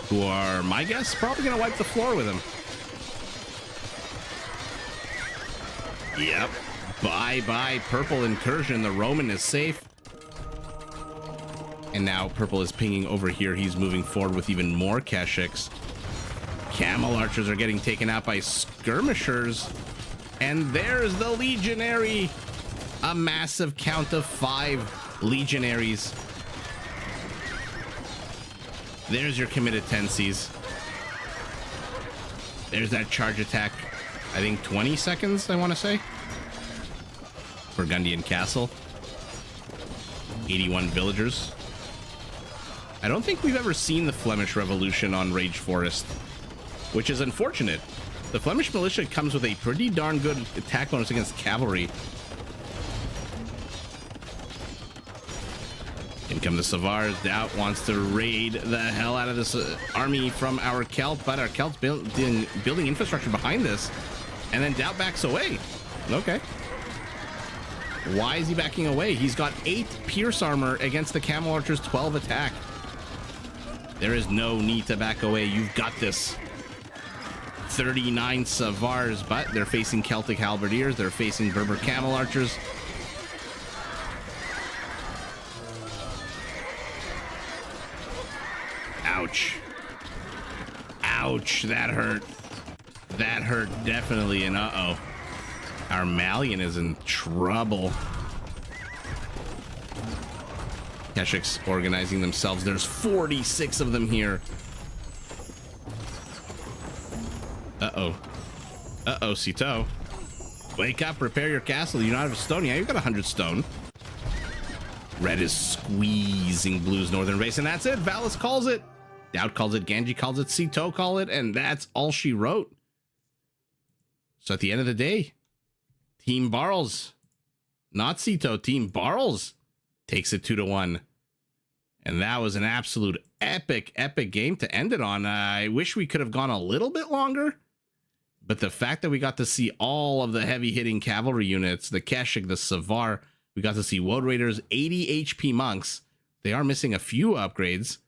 who are, my guess, probably going to wipe the floor with him. Yep. Bye-bye, purple incursion. The Roman is safe. And now purple is pinging over here. He's moving forward with even more Keshiks. Camel archers are getting taken out by skirmishers. And there's the legionary. A massive count of 5 legionaries. There's your Comitatenses. There's that charge attack. I think 20 seconds, I want to say. Burgundian Castle. 81 villagers. I don't think we've ever seen the Flemish Revolution on Rage Forest, which is unfortunate. The Flemish militia comes with a pretty darn good attack bonus against cavalry. In come the Savars. Doubt wants to raid the hell out of this army from our Celt, but our Celt's building infrastructure behind this, and then Doubt backs away. Okay. Why is he backing away? He's got 8 pierce armor against the Camel Archer's 12 attack. There is no need to back away. You've got this. 39 Savars, but they're facing Celtic Halberdiers. They're facing Berber Camel Archers. Ouch. Ouch, that hurt. That hurt definitely, and uh-oh. Our Malian is in trouble. Keshiks organizing themselves. There's 46 of them here. Uh-oh. Uh-oh, Cito. Wake up, repair your castle. You don't have a stone. Yeah, you've got 100 stone. Red is squeezing Blue's northern base, and that's it. Valis calls it. Doubt calls it. Genji calls it. Cito call it, and that's all she wrote. So at the end of the day, Team Barles, not Cito, Team Barles takes it 2-1. And that was an absolute epic game to end it on. I wish we could have gone a little bit longer, but the fact that we got to see all of the heavy hitting cavalry units, the Keshik, the Savar, we got to see Woad Raiders, 80 HP monks. They are missing a few upgrades.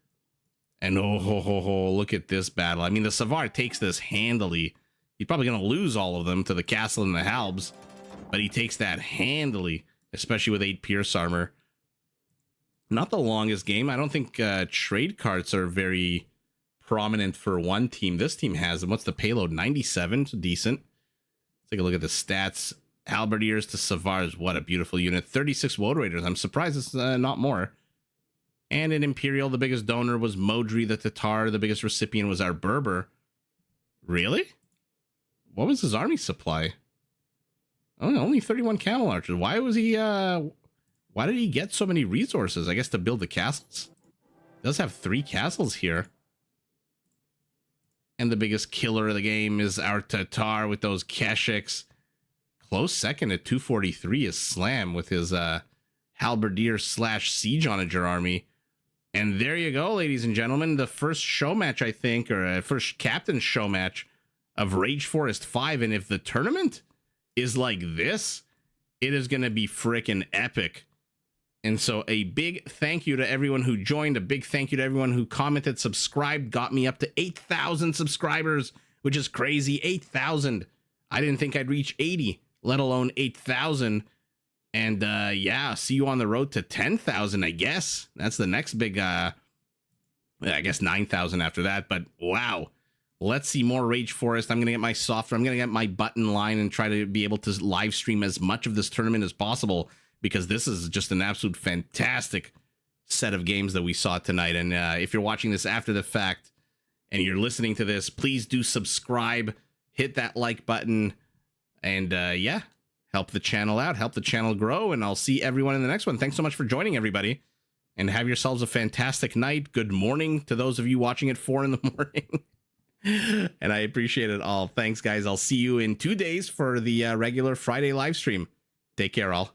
And oh, look at this battle. I mean, the Savar takes this handily. He's probably going to lose all of them to the castle and the Halbs, but he takes that handily, especially with 8 pierce armor. Not the longest game. I don't think trade carts are very prominent for one team. This team has them. What's the payload? 97, so decent. Let's take a look at the stats. Halberdiers to Savars. What a beautiful unit. 36 Woad Raiders. I'm surprised it's not more. And in Imperial, the biggest donor was Modri the Tatar. The biggest recipient was our Berber. Really? What was his army supply? Oh, only 31 camel archers. Why was he, why did he get so many resources? I guess to build the castles. He does have 3 castles here. And the biggest killer of the game is our Tatar with those Keshiks. Close second at 243 is Slam with his Halberdier / Siege Onager army. And there you go, ladies and gentlemen. The first show match, I think, or first captain show match of Rage Forest 5. And if the tournament is like this, it is going to be freaking epic. And so a big thank you to everyone who joined. A big thank you to everyone who commented, subscribed, got me up to 8,000 subscribers, which is crazy. 8,000. I didn't think I'd reach 80, let alone 8,000. And yeah, see you on the road to 10,000, I guess. That's the next big, I guess 9,000 after that. But wow, let's see more Rage Forest. I'm going to get my software. I'm going to get my button line and try to be able to live stream as much of this tournament as possible, because this is just an absolute fantastic set of games that we saw tonight. And if you're watching this after the fact and you're listening to this, please do subscribe, hit that like button, and yeah, help the channel out, help the channel grow, and I'll see everyone in the next one. Thanks so much for joining, everybody, and have yourselves a fantastic night. Good morning to those of you watching at 4 in the morning. And I appreciate it all. Thanks, guys. I'll see you in 2 days for the regular Friday live stream. Take care, all.